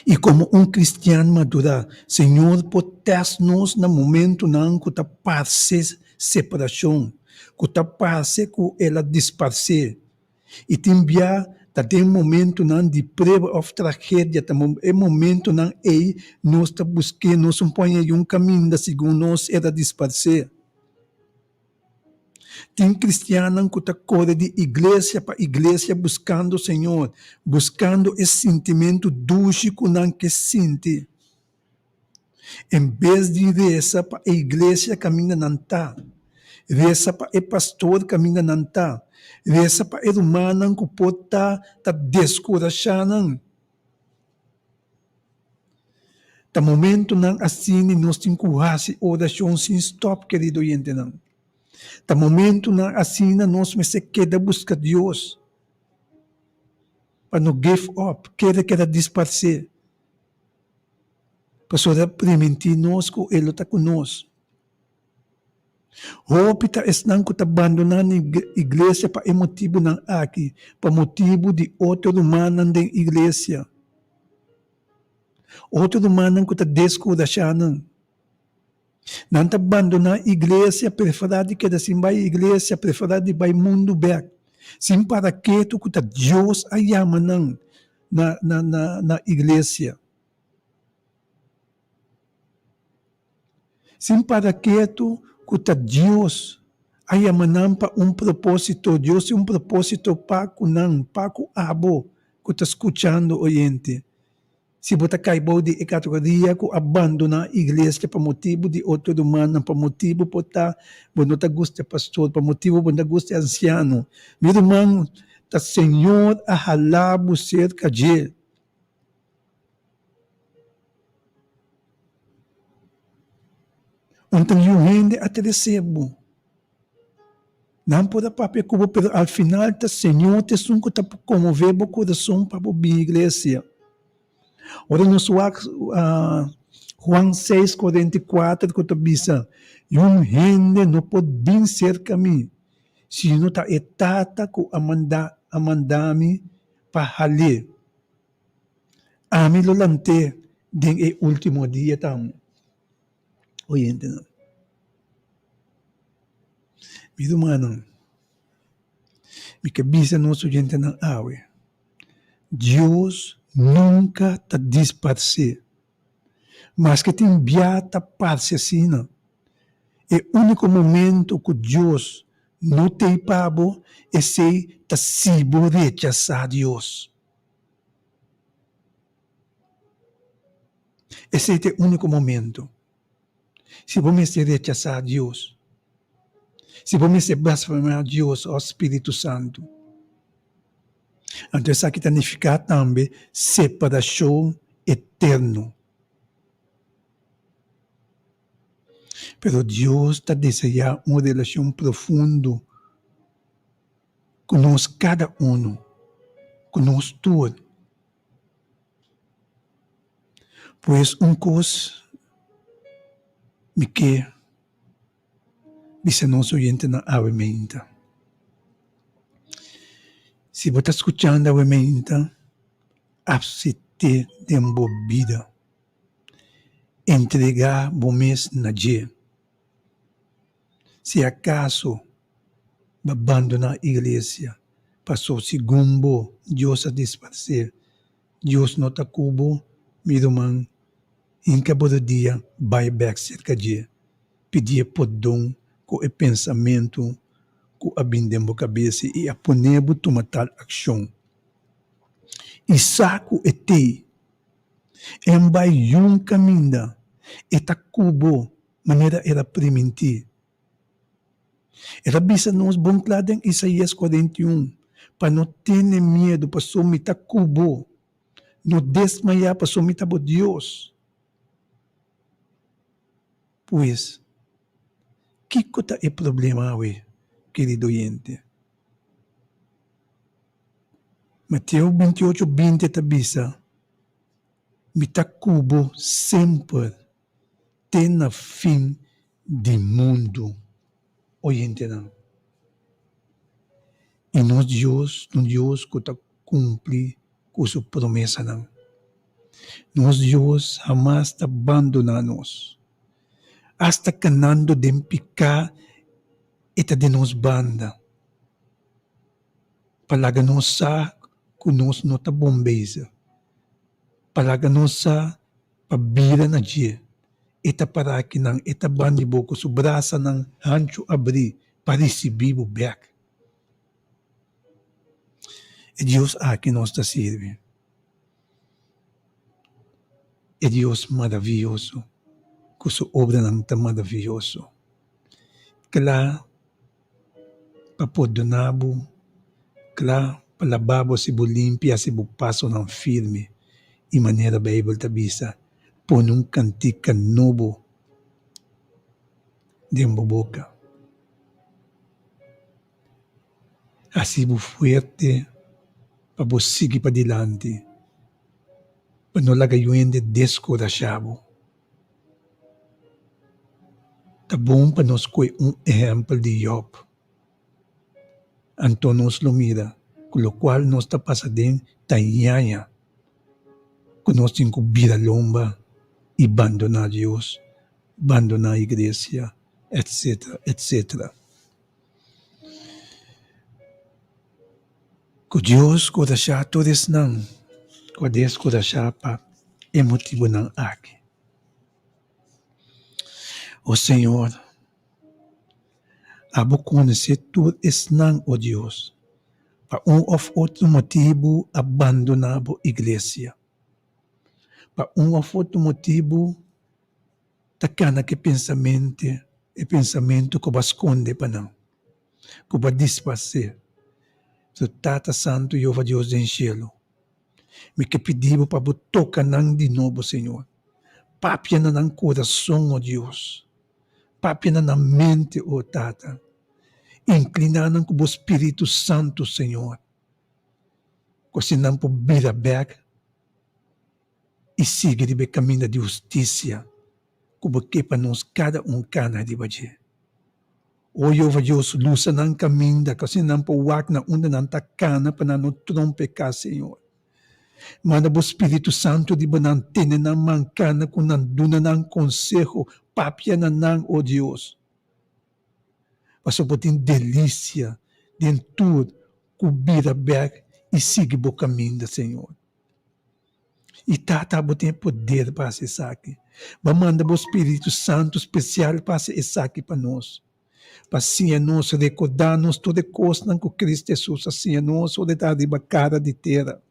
E como um cristiano maduro, Senhor, protege-nos no momento em que está passe separação, que está passe com ela disparcer. E também tem momento de prova ou tragédia, é momento em que nós está buscando, nós põe um caminho segundo nós era disparcer. Tem cristiano que está correndo de igreja para igreja buscando o Senhor, buscando esse sentimento dulce que sente. Em vez de reza para a igreja caminha nanta, reza para o pastor caminha nanta, reza para o humano que pode estar descorajando. No momento assim, nós temos que fazer oração sem stop, querido oyente. No momento assim, nós se queda buscar Deus. Para não give up, queda disparcer. Para permitir nós que Ele está conosco. Hopita não que está abandonando a igreja para motivo aqui, para motivo de outro humano da igreja. Outro humano que está descorajando. Não está abandonando a igreja, preferado que assim vai a igreja, preferado vai mundo back. Sim para que tu que Deus a chama na igreja. Sim para que tu que Deus a chama para propósito. Deus é propósito para o abo que está escutando oyente. Se você caiu de categoria que abandona a igreja por motivo de outro humano, por motivo por não gosta pastor, por motivo por não gosta anciano. Meu irmão, o Senhor a halar você de. Então, eu rende a te recebo. Não pode papel como, pero al final, o Senhor te sunco para comover o coração para a igreja. Ora, no Juan 6:44, que diz, um rende não pode vir cerca a mim, se não está etata que amandami para halir. A mim lo lante, den o último dia tam. Oyente, não. Meu irmão, me que bisa nosso gente não awe. Deus nunca te disparce, mas que te enviata parce assim. É o único momento que Deus não te pabo é se te sibo rechazar Deus. Esse é o único momento. Se você rechazar Deus, se você blasfemar Deus, o Espírito Santo, então isso aqui significa também separação eterna. Pero Deus está desejando uma relação profunda conosco, cada um, conosco todos. Pois coisa me quer, diz nosso oyente na avementa. Se você está escutando a avementa, absite de embobida, entregar o mês na dia. Se acaso abandonar a igreja, passou segundo Deus a disparcer, Deus não está cubo, meu irmão, em cabo do dia, vai back cerca de pedir perdão com o pensamento, com a bindembo cabeça e a ponebo tomar tal ação. E saco e te, em vai um caminho, e tá cubo, maneira era permitir. Era bisa nos bom claro em Isaías 41, para não ter medo, para somitar cubo, não desmaiar, para somitar por Deus. Pois, que é o problema, querido oyente. Mateo 28:20 tabisa, mitakubo sempre tem na fim do mundo. Oyente não. E nós Deus que está cumpre com sua promessa não. Nós Deus jamais está abandonando-nos. Hasta canando de picar eta de nos banda. Palaga nos sa kunos no ta bombeza. Palaga nos sa pabira na dia. Eta para que nang eta bandi boko su braça nang hancho abri para receber o back. E Deus aqui nos está sirve. É Deus maravilhoso. Com sua obra não está maravilhoso. Claro, para perdonabo, claro, para lavar se bu limpia, se bu passo não firme. E maneira Bíblia tabisa, põe cantica novo dentro da boca. Assim bu fuerte, para bu seguir para dilante, para não lagayuende descorachado. Tá bom para nós coi exemplo de Job. Então nos lo mira, com o qual nós está passando tanhaya, que nós temos que virar lomba e abandonar Deus, abandonar a igreja, etc, etc. Que Deus que deixar todos não, que Deus que deixar para emotivo não aqui. O Senhor, abo conhecer tudo isso não, ó Deus, para ou outro motivo abandonar a igreja. Para ou outro motivo, takana que pensamento que vai esconder para não, que vai disfarçar. So, Tata Santo, Jeová Deus do cielo, me que pedimos para tocar não de novo, Senhor. Papia na coração, ó Deus. Papia na mente, ó Tata. Inclinando com o Espírito Santo, Senhor. Assim não por vir back e seguir de caminho de justiça, como que para nós cada cana de baje. O Jeová Deus, lusa ng caminho, kasi não por wak na unda ng takana para não trompe ka, Senhor. Manda o Espírito Santo de banantene na mancana kung nanduna ng consejo, papia na nang, o Deus. Paso po tin delícia, din tudo, kubira back e siga o caminho, Senhor. E tata tem poder para acessar aqui. Manda o Espírito Santo especial para acessar aqui para nós. Para assim nós recordar-nos toda coisa que Cristo Jesus assim nós o detalhe de cara de terra.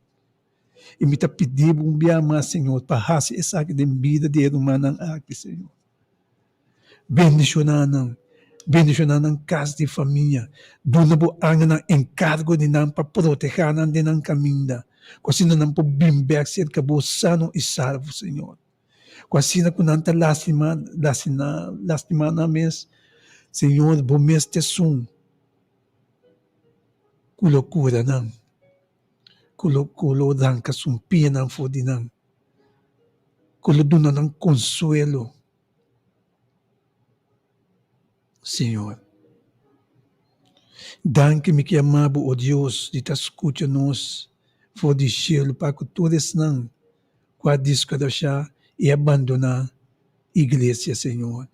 E me está pedindo mais, Senhor, para fazer essa vida de humana aqui, Senhor. Bendicionando casa de família. Dona-bo ang encargo de não para proteger não de não caminho. Kasi não para bimber cerca bo sano e salvo, Senhor. Kasi na kunanta lastima na mes, Senhor, bo mes te sum. Kulokura não. Kulo dan kasumpia ng fodinang. Kulo duna ng consuelo. Senhor, dan que me que amabo, ó Deus, de te escuta-nos, for de cielo, para que todos não, qua disco deixar e abandonar a igreja, Senhor.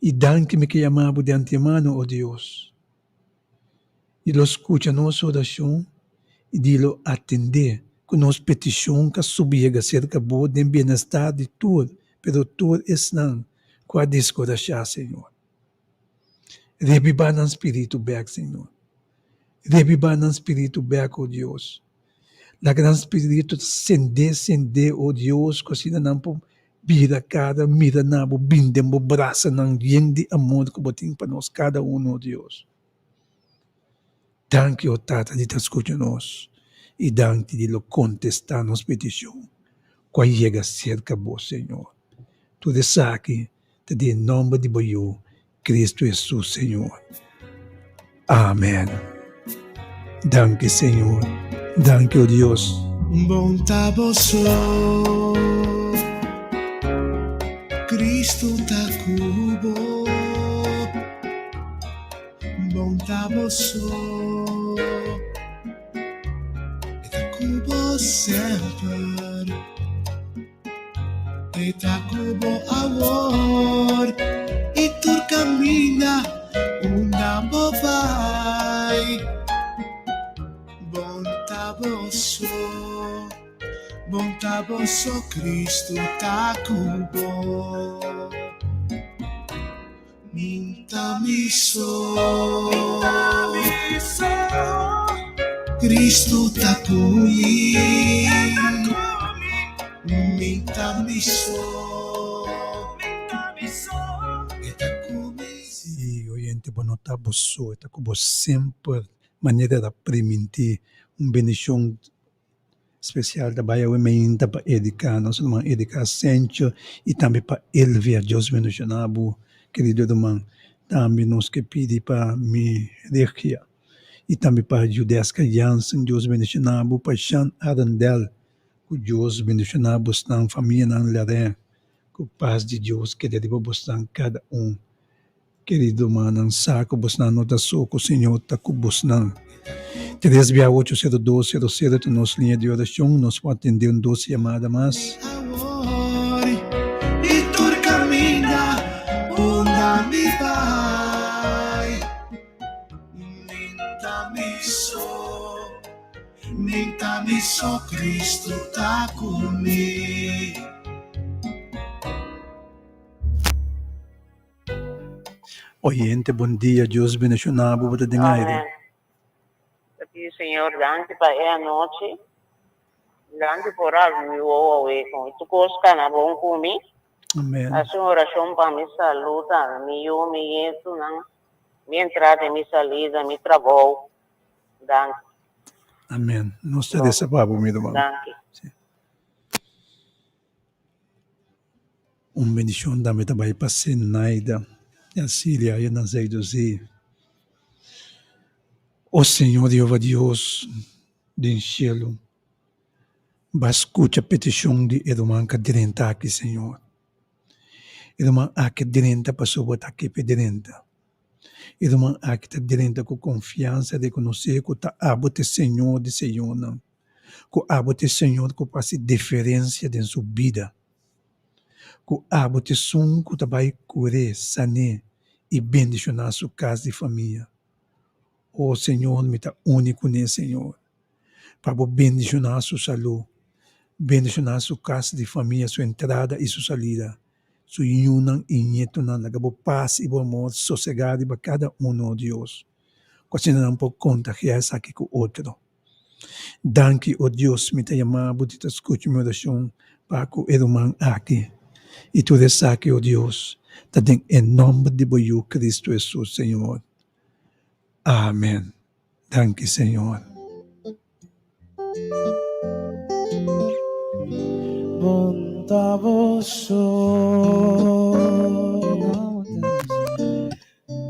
E dan que me que amabo de antemano, ó Deus, e lo escuta-nos oração, e dilo atender com nossa petição que subia cerca boa de bem-estar de tudo, pero tudo é não, qua disco deixar, Senhor. Reviva ng Espírito back, Senhor. Reviva ng Espírito back, oh Deus. La gran Espírito sende, oh Deus, kasi na po bira cada, mira na po, bindem mo, braça ng yang de amor que boting para nós, cada oh Deus. Thank you, Tata, de te escucha-nos. E thank you de lo contestar nos petição. Qual chega cerca vos, Senhor. Tudo isso aqui, te dê nome de Boiô, Cristo Jesus, Senhor. Amém. Danke, Senhor. Danke, oh Deus. Bom tá você, Cristo tá cubo. Bom tá você, tá cubo sempre. E tá cubo amor. E tu caminha, Unda vai. Bom tá você, Cristo tá cubo. Minta miso, Cristo tá comigo. Minta miso, tá comigo. Sim, oyente, bueno, tá boço, tá com sempre maneira de permitir bendição especial da Baia Wementa para educar, nós vamos educar sempre e também para elvia Deus mencionado, querido irmão, também nos que pede para me regia e também para judeus crianças, Deus mencionado, para Chan Arandel, que Deus mencionado, está família na lara, com paz de Deus que deve buscar cada querido irmão, saco, buscar nota soco, Senhor, tá com buscar 368-0200 nossa linha de oração, nós podemos atender um doce chamada mais. E tu caminha, Unda me vai. Minta miso, Cristo tá comigo. Oyente, bom dia, Deus bendicionado, para de Amém. Aqui, Senhor, danke para a noite. Danke por algo me ouve com tu costa na bom comigo. Amém. A senhora chama me saluda, me eu me entro na minha entrada, me salida, me trabalho. Danke. Amém. Nós te dessa papo, meu irmão. Danke. Bendição da meta vai para Senaida, e a Síria, e a Nazeidozi. O Senhor, Deus, do cielo, vai escutar a petição de irmã que direnta aqui, Senhor. Irmã aqui direnta para sobotar aqui direnta. Irmã aqui está direnta com confiança de conhecer que está abote Senhor de Senhor, não. Que abote Senhor que faça diferença em sua vida. Que abote som que vai curar, sanar e bendicionar sua casa e família. Oh Senhor, me está único nesse Senhor. Para bendicionar sua saúde, bendicionar sua casa de família, sua entrada e sua saída. Sua união e nieto, na paz e amor, sossegado para cada um, oh Deus. Quase não pode contagiar essa aqui com o outro. Danke, oh Deus, me está chamando, te escute minha oração para que o irmão aqui. E tu aqui, oh Deus, tá em nome de Boiú Cristo Jesus, Senhor. Amém. Danke, Senhor.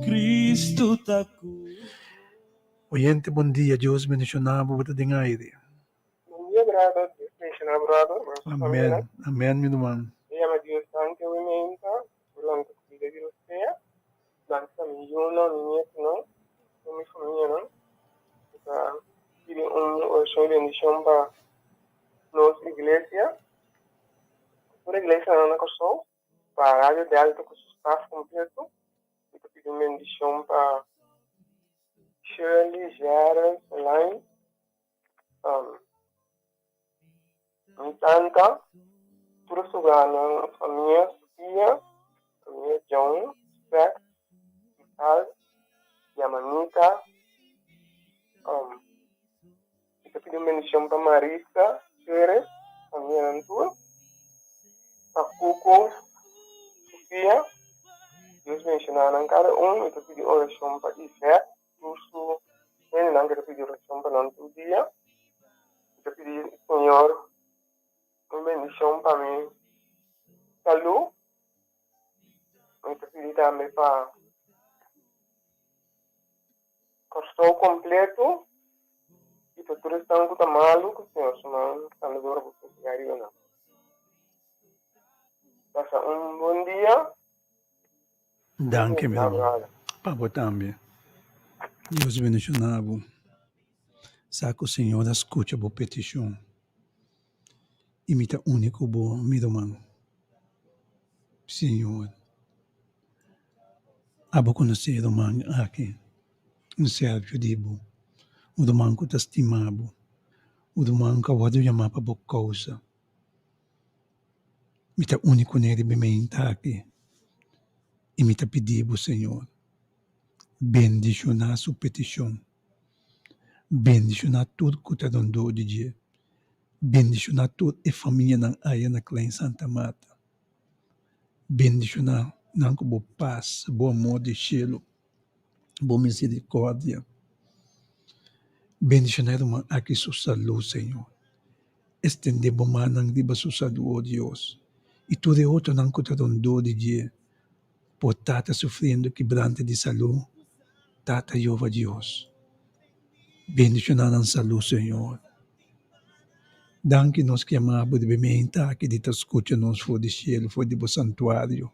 Cristo tá Oyente, bom dia, Deus mencionado, para de aire. Bom dia, brother. Deus mencionado, brother. Amém. Amém, meu irmão. Llama Dios tanque wimenta, durante a vida de você, durante a minha não, minha família, não. Então, tive oração de bendição para nossa igreja. Por igreja não na costa, para a área de alto com o staff completo. E eu pedi bendição para Shirley, Jared, Elaine, minha tanta, toda a família, Sofia, família John, Sept, Vital, Yamanita. Eu pedi bendição para Marisa, Ceres, família Antur, para Cuco, Sofia. Deus mencionaram cada eu pedi oração para Sept, curso, eu pedi oração para não dia. Eu pedi, Senhor, uma bendição para mim, saúde. Eu pedi também para estou completo e para todos estão com maluco, senhor, mas estão agora com o diário não. Passa bom dia. Danke, meu irmão. Papo também. Deus abençoe. Sabe que o Senhor escuta a boa petição. Imita único bom, meu irmão. Senhor. Abo conhecer o irmão aqui. Um servo de bo. O irmão que está estimado. O irmão que pode chamar para boa causa. Imita único nele bem aqui. Imita pedir ao Senhor. Bendicionar sua petição. Bendicionar tudo que está dando de dia. Bendicionar toda a família na Klein Santa Mata. Bendicionar com boa paz, bom amor de cielo, boa misericórdia. Bendicionar aqui sua saúde, Senhor. Estender bom manang di ba sua saúde, oh Deus. E tudo é outro não que está dando de dia. Por tata sofrendo quebrante de saúde, tata Jeová Deus. Bendicionar a saúde, Senhor. Danke nos que amamos de bementa que te escuta nos for de cielo, for de bo santuário.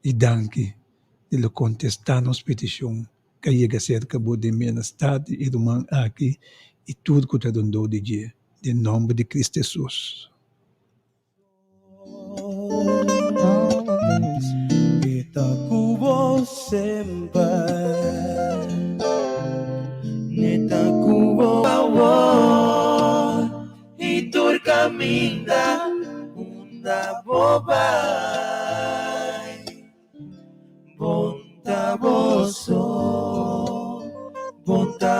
E danke de lo contestar nos petição que chega cerca de minha estado e do man aqui e tudo que te dando de dia. Em nome de Cristo Jesus. Kita kubo sempre Neta kubo awal Itur caminda Unda bobay Bonta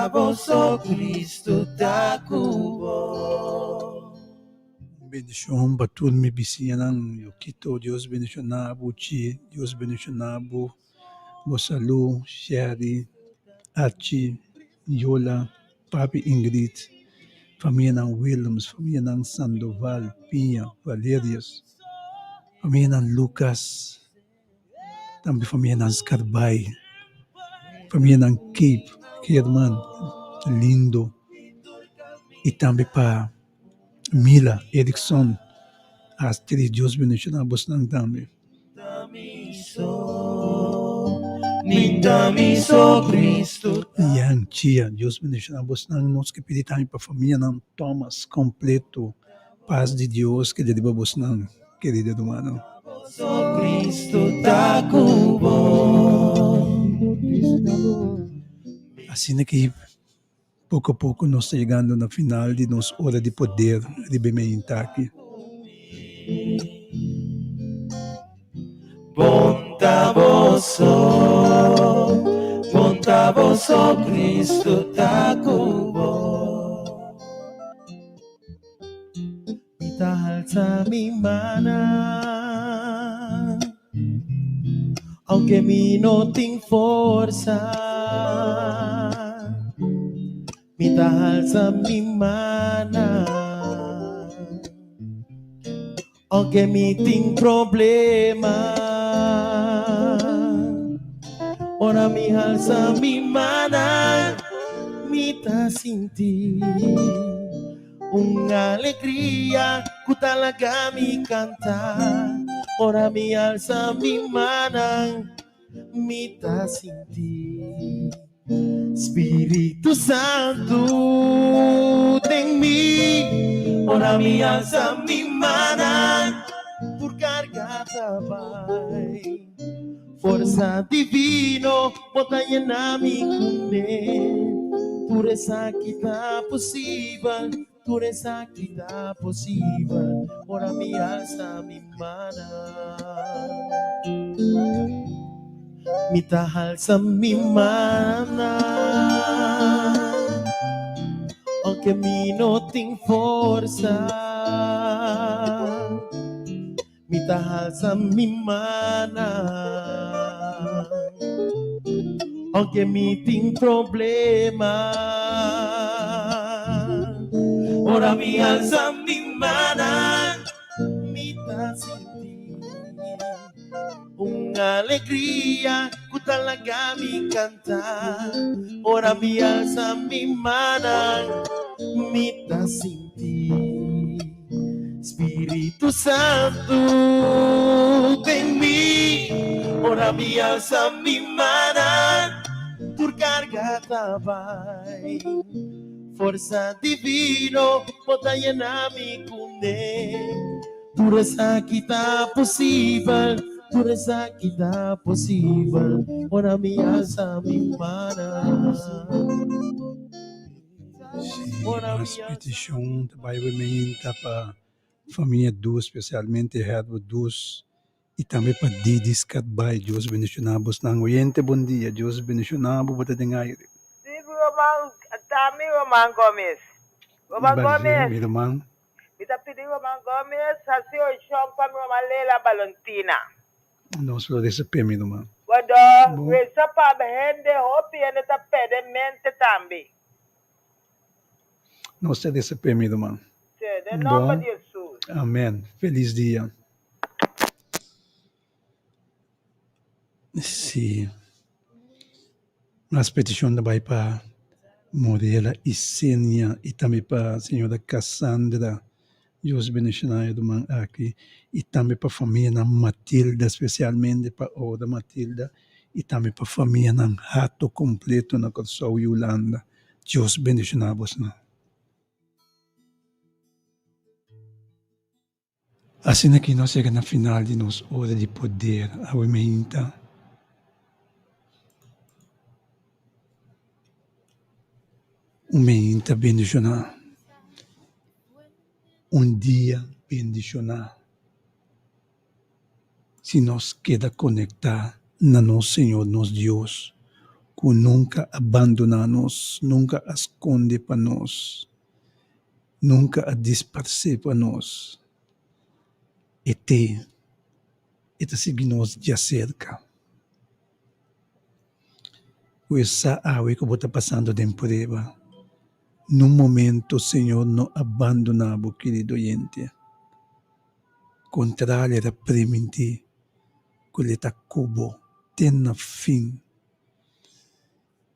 boso Cristo ta kubo. Bendição para tudo me bicianan. Eu quito Deus bendicionado, Deus bendicionado, boa saúde, Sherry, Archie, Yola, Papi Ingrid, família Williams, família Sandoval, Pinha, Valérios, família Lucas, também família Scarbay, família Cape, Kerman, Lindo, e também para Mila, Erickson, Astrid, Deus bendicionar vos nang também. Nindamiso Cristo. Yang Chia, Deus bendicionar vos nang nós que pedir também para a família não Thomas completo, paz de Deus que deriva vos nang, querida do mano. Cristo ta kubo. Assim que pouco a pouco nós estamos chegando no final de nossa hora de poder de bem-estar aqui. Bonta boso Cristo ta kubo. Mitahal sa mimana aunque mi no ting forza mitahal sa mimana aunque mi ting problema ora mi alza mi mana mita sinti una alegria que talaga mi canta ora mi alza mi mana mita sinti Espírito Santo em mim, ora me alça, me mana, por cargada vai. Força divino, montanha na me cune, por essa que tá possível, por essa que tá possível, ora me alça, me mana. Mitahal sa mimana aunque mi no ting forza mitahal sa mimana aunque mi ting problema ora mi alza mimana mita sinti una alegria que talaga mi kanta. Ora mi alza mi mana, mita sin ti. Espíritu Santo en mí, ora mi alza mi mana, tu carga tabay. Forza divino, pota llenar mi cune. Tu reza kita posible, tu reza kita posible. Ora mi alza mi mana. Mas petição vai aumentar para família dos, especialmente herbo dos, e também para didis kat bay, Deus bendicionabos ng oyente, bom dia, Deus bendicionabo, bata dengay. Tami Roman Gomez. Roman Gomez. Mi Roman. Mita pidi Roman Gomez, hasi o champa mi Roman Lela Valentina. Não se lo receber, mi Roman. Wado, resa pa behende hopi ene ta pede mente tambi. Não se receber, mi Roman. De nome de Jesus. Amém. Feliz dia. Sim. As petições vai para Morela e Sênia e também para a senhora Cassandra. Deus bendicionar irmã aqui. E também para a família Matilda, especialmente para a Oda Matilda. E também para a família Rato completo na Corsol Yolanda. Deus bendicionar vos. Assim aqui nós chegamos na final de nossa hora de poder. A umenta. Umenta bendicionar. Dia bendicionar. Se nós queda conectar na nosso Senhor, nosso Deus, que nunca abandona nós, nunca esconde para nós, nunca a disperse para nós. Ete seguir nós de acerca. O essa água que está passando de prova. No momento, Senhor, não abandonava, querido oyente. Contrário era premente, que ele está cubo, tem fim.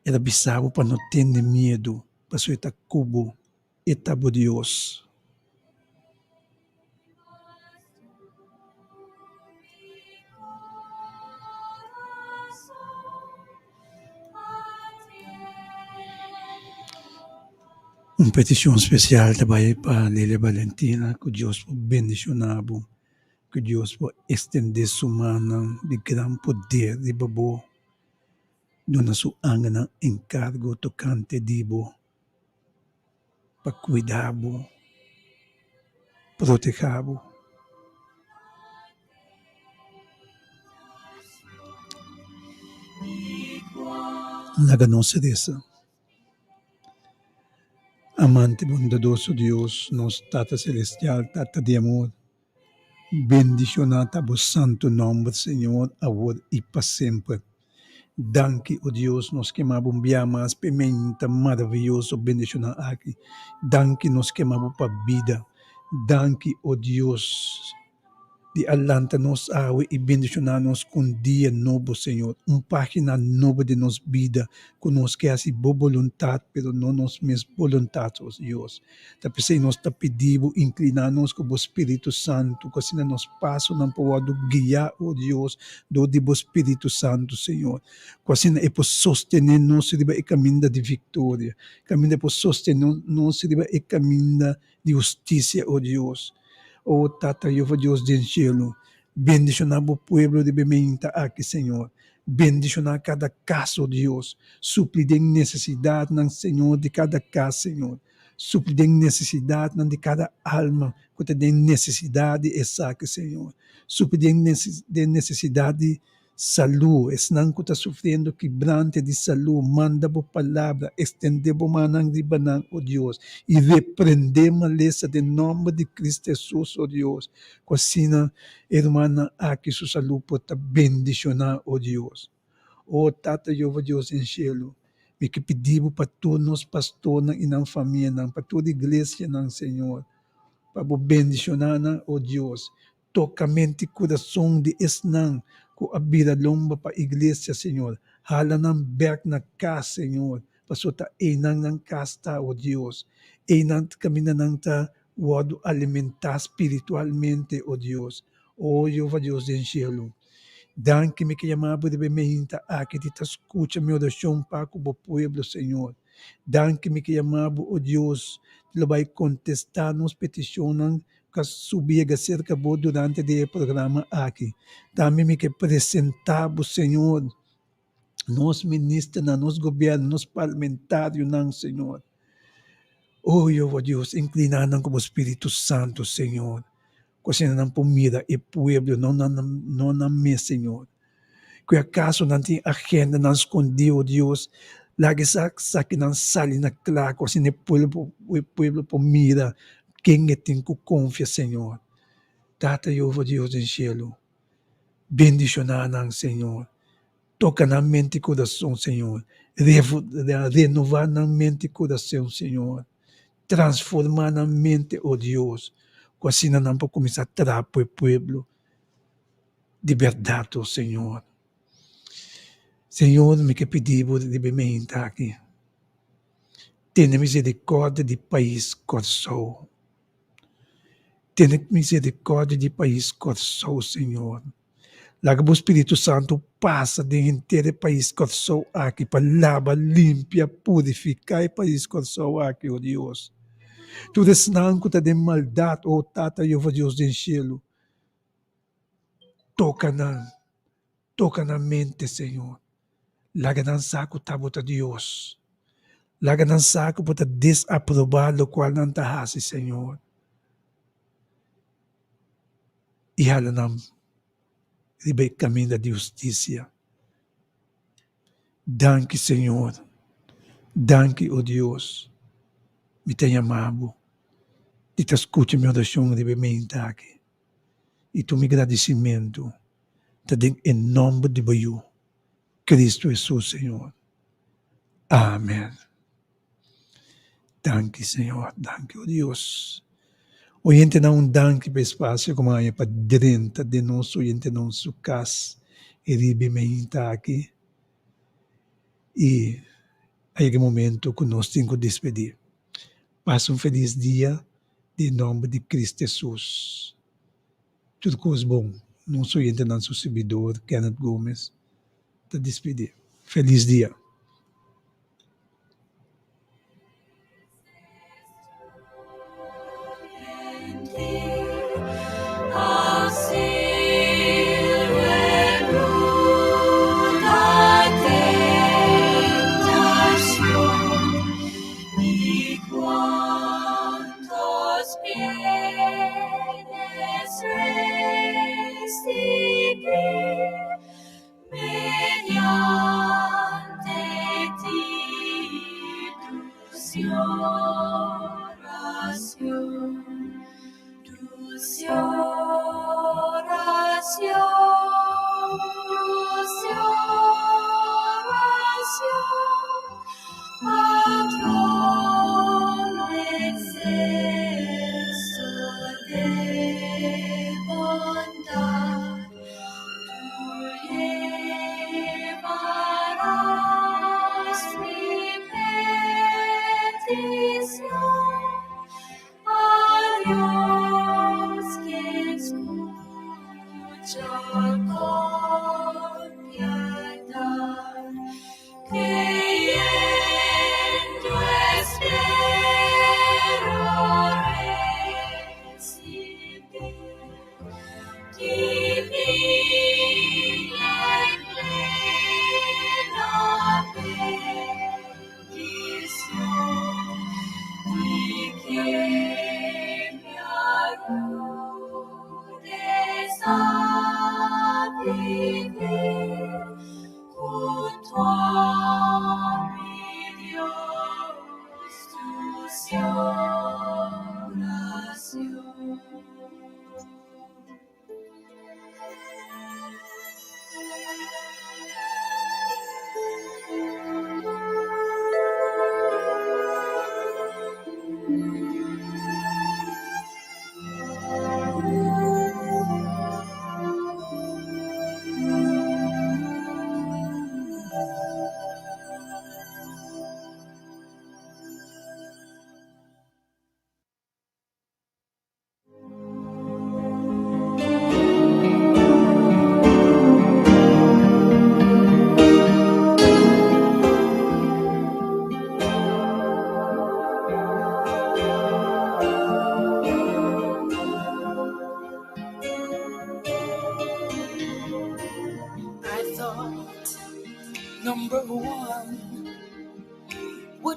Era bizarro para não ter medo, para sua está cubo, etabo Deus. Uma petição especial também para Lilia Valentina, que Deus possa bendicionar, que Deus possa estender sua mão de grande poder de babo, dona sua angana encargo tocante dibo, para cuidar, proteger. Laga nossa dessa. Amante bondadoso Deus, nosso Tata Celestial, Tata de amor, bendicionado a vos santo nome, Senhor, agora e para sempre. Danke, oh Deus, nos queimamos uma pimenta maravilhoso, bendicionar aqui. Danke, nos queimamos para a vida. Danke, oh Deus, de alanta nos água e bendicionar nos com dia novo, Senhor. Página nova de nos vida, que nos quer assim boa vontade, pero não nos mesmas vontades, oh Deus. Tapi se nós está pedindo, inclinar-nos com o Espírito Santo, que assim nos passa, não pode guiar, oh Deus, do Espírito Santo, Senhor. Que assim é para sostener-nos e caminho de vitória. Caminho para sostener-nos e caminho de justiça, oh Deus. Oh, Tata, Jeová Deus do cielo, bendicionar o pueblo de Bementa aqui, Senhor. Bendicionar cada caso, Deus. Suprir a necessidade, Senhor, de cada casa, Senhor. Suprir a necessidade de cada alma, que tem necessidade essa aqui, Senhor. Suprir a necessidade de saúde, não que está sofrendo quebrante de saúde, manda a palavra, estendemos manang de banang, oh Deus, e repreendemos a lesa de nome de Cristo Jesus, oh Deus, cosina, irmã, aqui sua saúde pode bendicionar, oh Deus. Oh Tata, Jeová Deus em cielo, me que pedimos para todos os pastores e na família, para toda a igreja, Senhor, para bendicionar, oh Deus, toca mente e coração de esnan, com a vida lomba para a igreja, Senhor. Hala ng berk na casa, Senhor. Pasuta, inang ng kasta, o Dios. Inang kami na nang ta, wado alimentar espiritualmente, o Dios. O Jehová Deus del cielo. Danke me que llamaba de bemehinta aqui te escucha minha oração para o pueblo, Senhor. Danke me que llamaba, oh Deus, te vai contestar nos peticionam que subiga cerca bo durante o programa aqui. Também me que apresentamos, Senhor, nos ministros, nos governos, nos parlamentários, não, Senhor. Oh, Deus, inclinando como Espírito Santo, Senhor. Kasi na pumida e pueblo, não na mesa, Senhor. Que acaso não tem agenda, não escondiu, Deus, lagi sa que não sali na claro, kasi o pueblo pumida, quem é tem que confia, Senhor. Tata, Deus do cielo, bendicionar, Senhor. Toca na mente e coração, Senhor. Renovar na mente e coração, Senhor. Transformar na mente, oh Deus. Assim não pode começar a trapo o pueblo de verdade, oh Senhor. Senhor, me que pedimos de bem aqui. Tenha misericórdia de país Corsou. Tenha misericórdia de país Corsou, Senhor. Laga o Espírito Santo passa de inteiro país Corsou aqui para lavar, limpar, purificar o país Corsou aqui, oh Deus. Tu desnanco de maldade, oh Tata, Jeová Deus do cielo. Toca na mente, Senhor. Laga ng saco tabota Deus. Laga ng saco para desaprovar lo qual não tahasi, Senhor. Ihala nam ribay caminho da justiça. Danke, Senhor. Danke, oh Deus. Me tenha amado. E te escute minha oração de bem aqui. E tu me agradecimento. Te den em nome de Bayu. Cristo Jesus, Senhor. Amém. Danke, Senhor. Danke, oh Deus. Oyente na danke para espaço como aí para dentro de nós, oyente na nossa casa. E ribemente aqui. E aí que momento que nós temos que despedir. Passa feliz dia em nome de Cristo Jesus. Tudo coisa bom. Nosso oyente na nosso servidor, Kenneth Gomes. Te despedir. Feliz dia.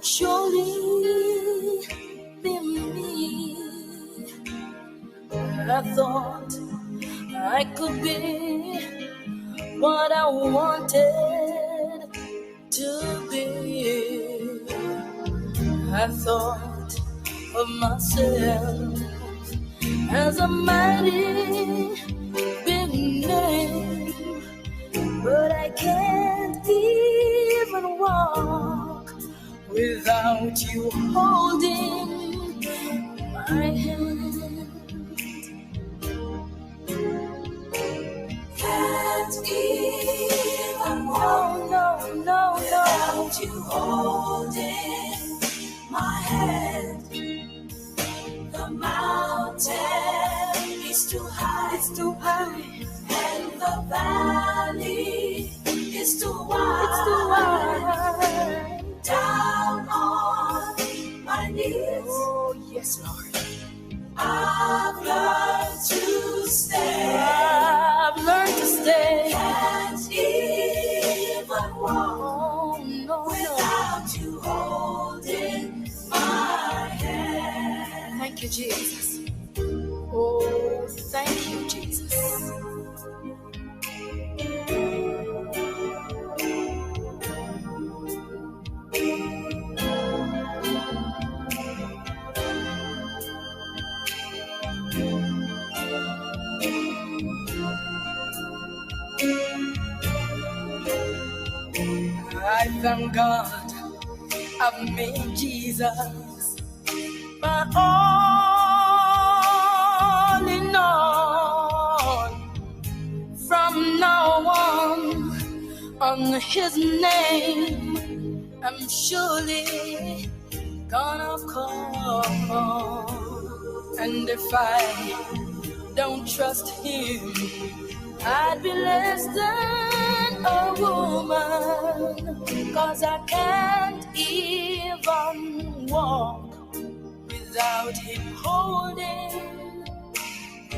could surely be me. I thought I could be what I wanted to be. I thought of myself as a mighty big name, but I can't even walk without you holding my hand. Can't even walk, no, without you holding my hand. The mountain is too high, and the valley is too wide, Down on my knees, oh yes, Lord, I've learned to stay. Can't even walk without you holding my hand. Thank you, Jesus. Oh, thank you, Jesus. I thank God I've made Jesus my all in all. From now on His name, I'm surely gonna call. And if I don't trust Him, I'd be less than a woman, 'cause I can't even walk without Him holding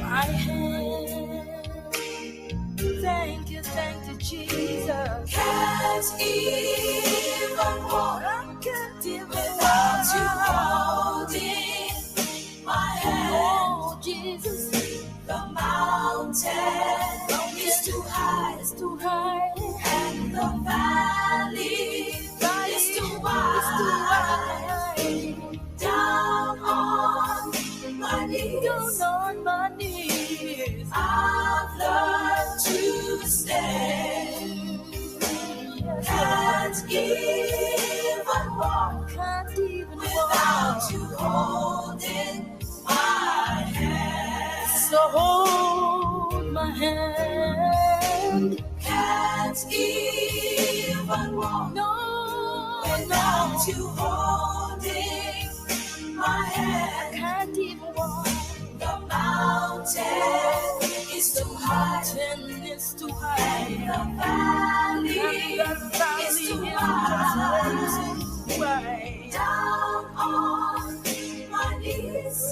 my hand. Thank you, Jesus. Can't even walk, I can't even without you holding my hand. Oh, Jesus, the mountain is too high, and the valley is too wide, Down on my knees, I've learned to stay. Can't even walk without you holding my hand. So hold my hand. Can't even walk without you holding my hand. I can't even walk. The mountain is too high, and the valley is too wide. Down on my knees,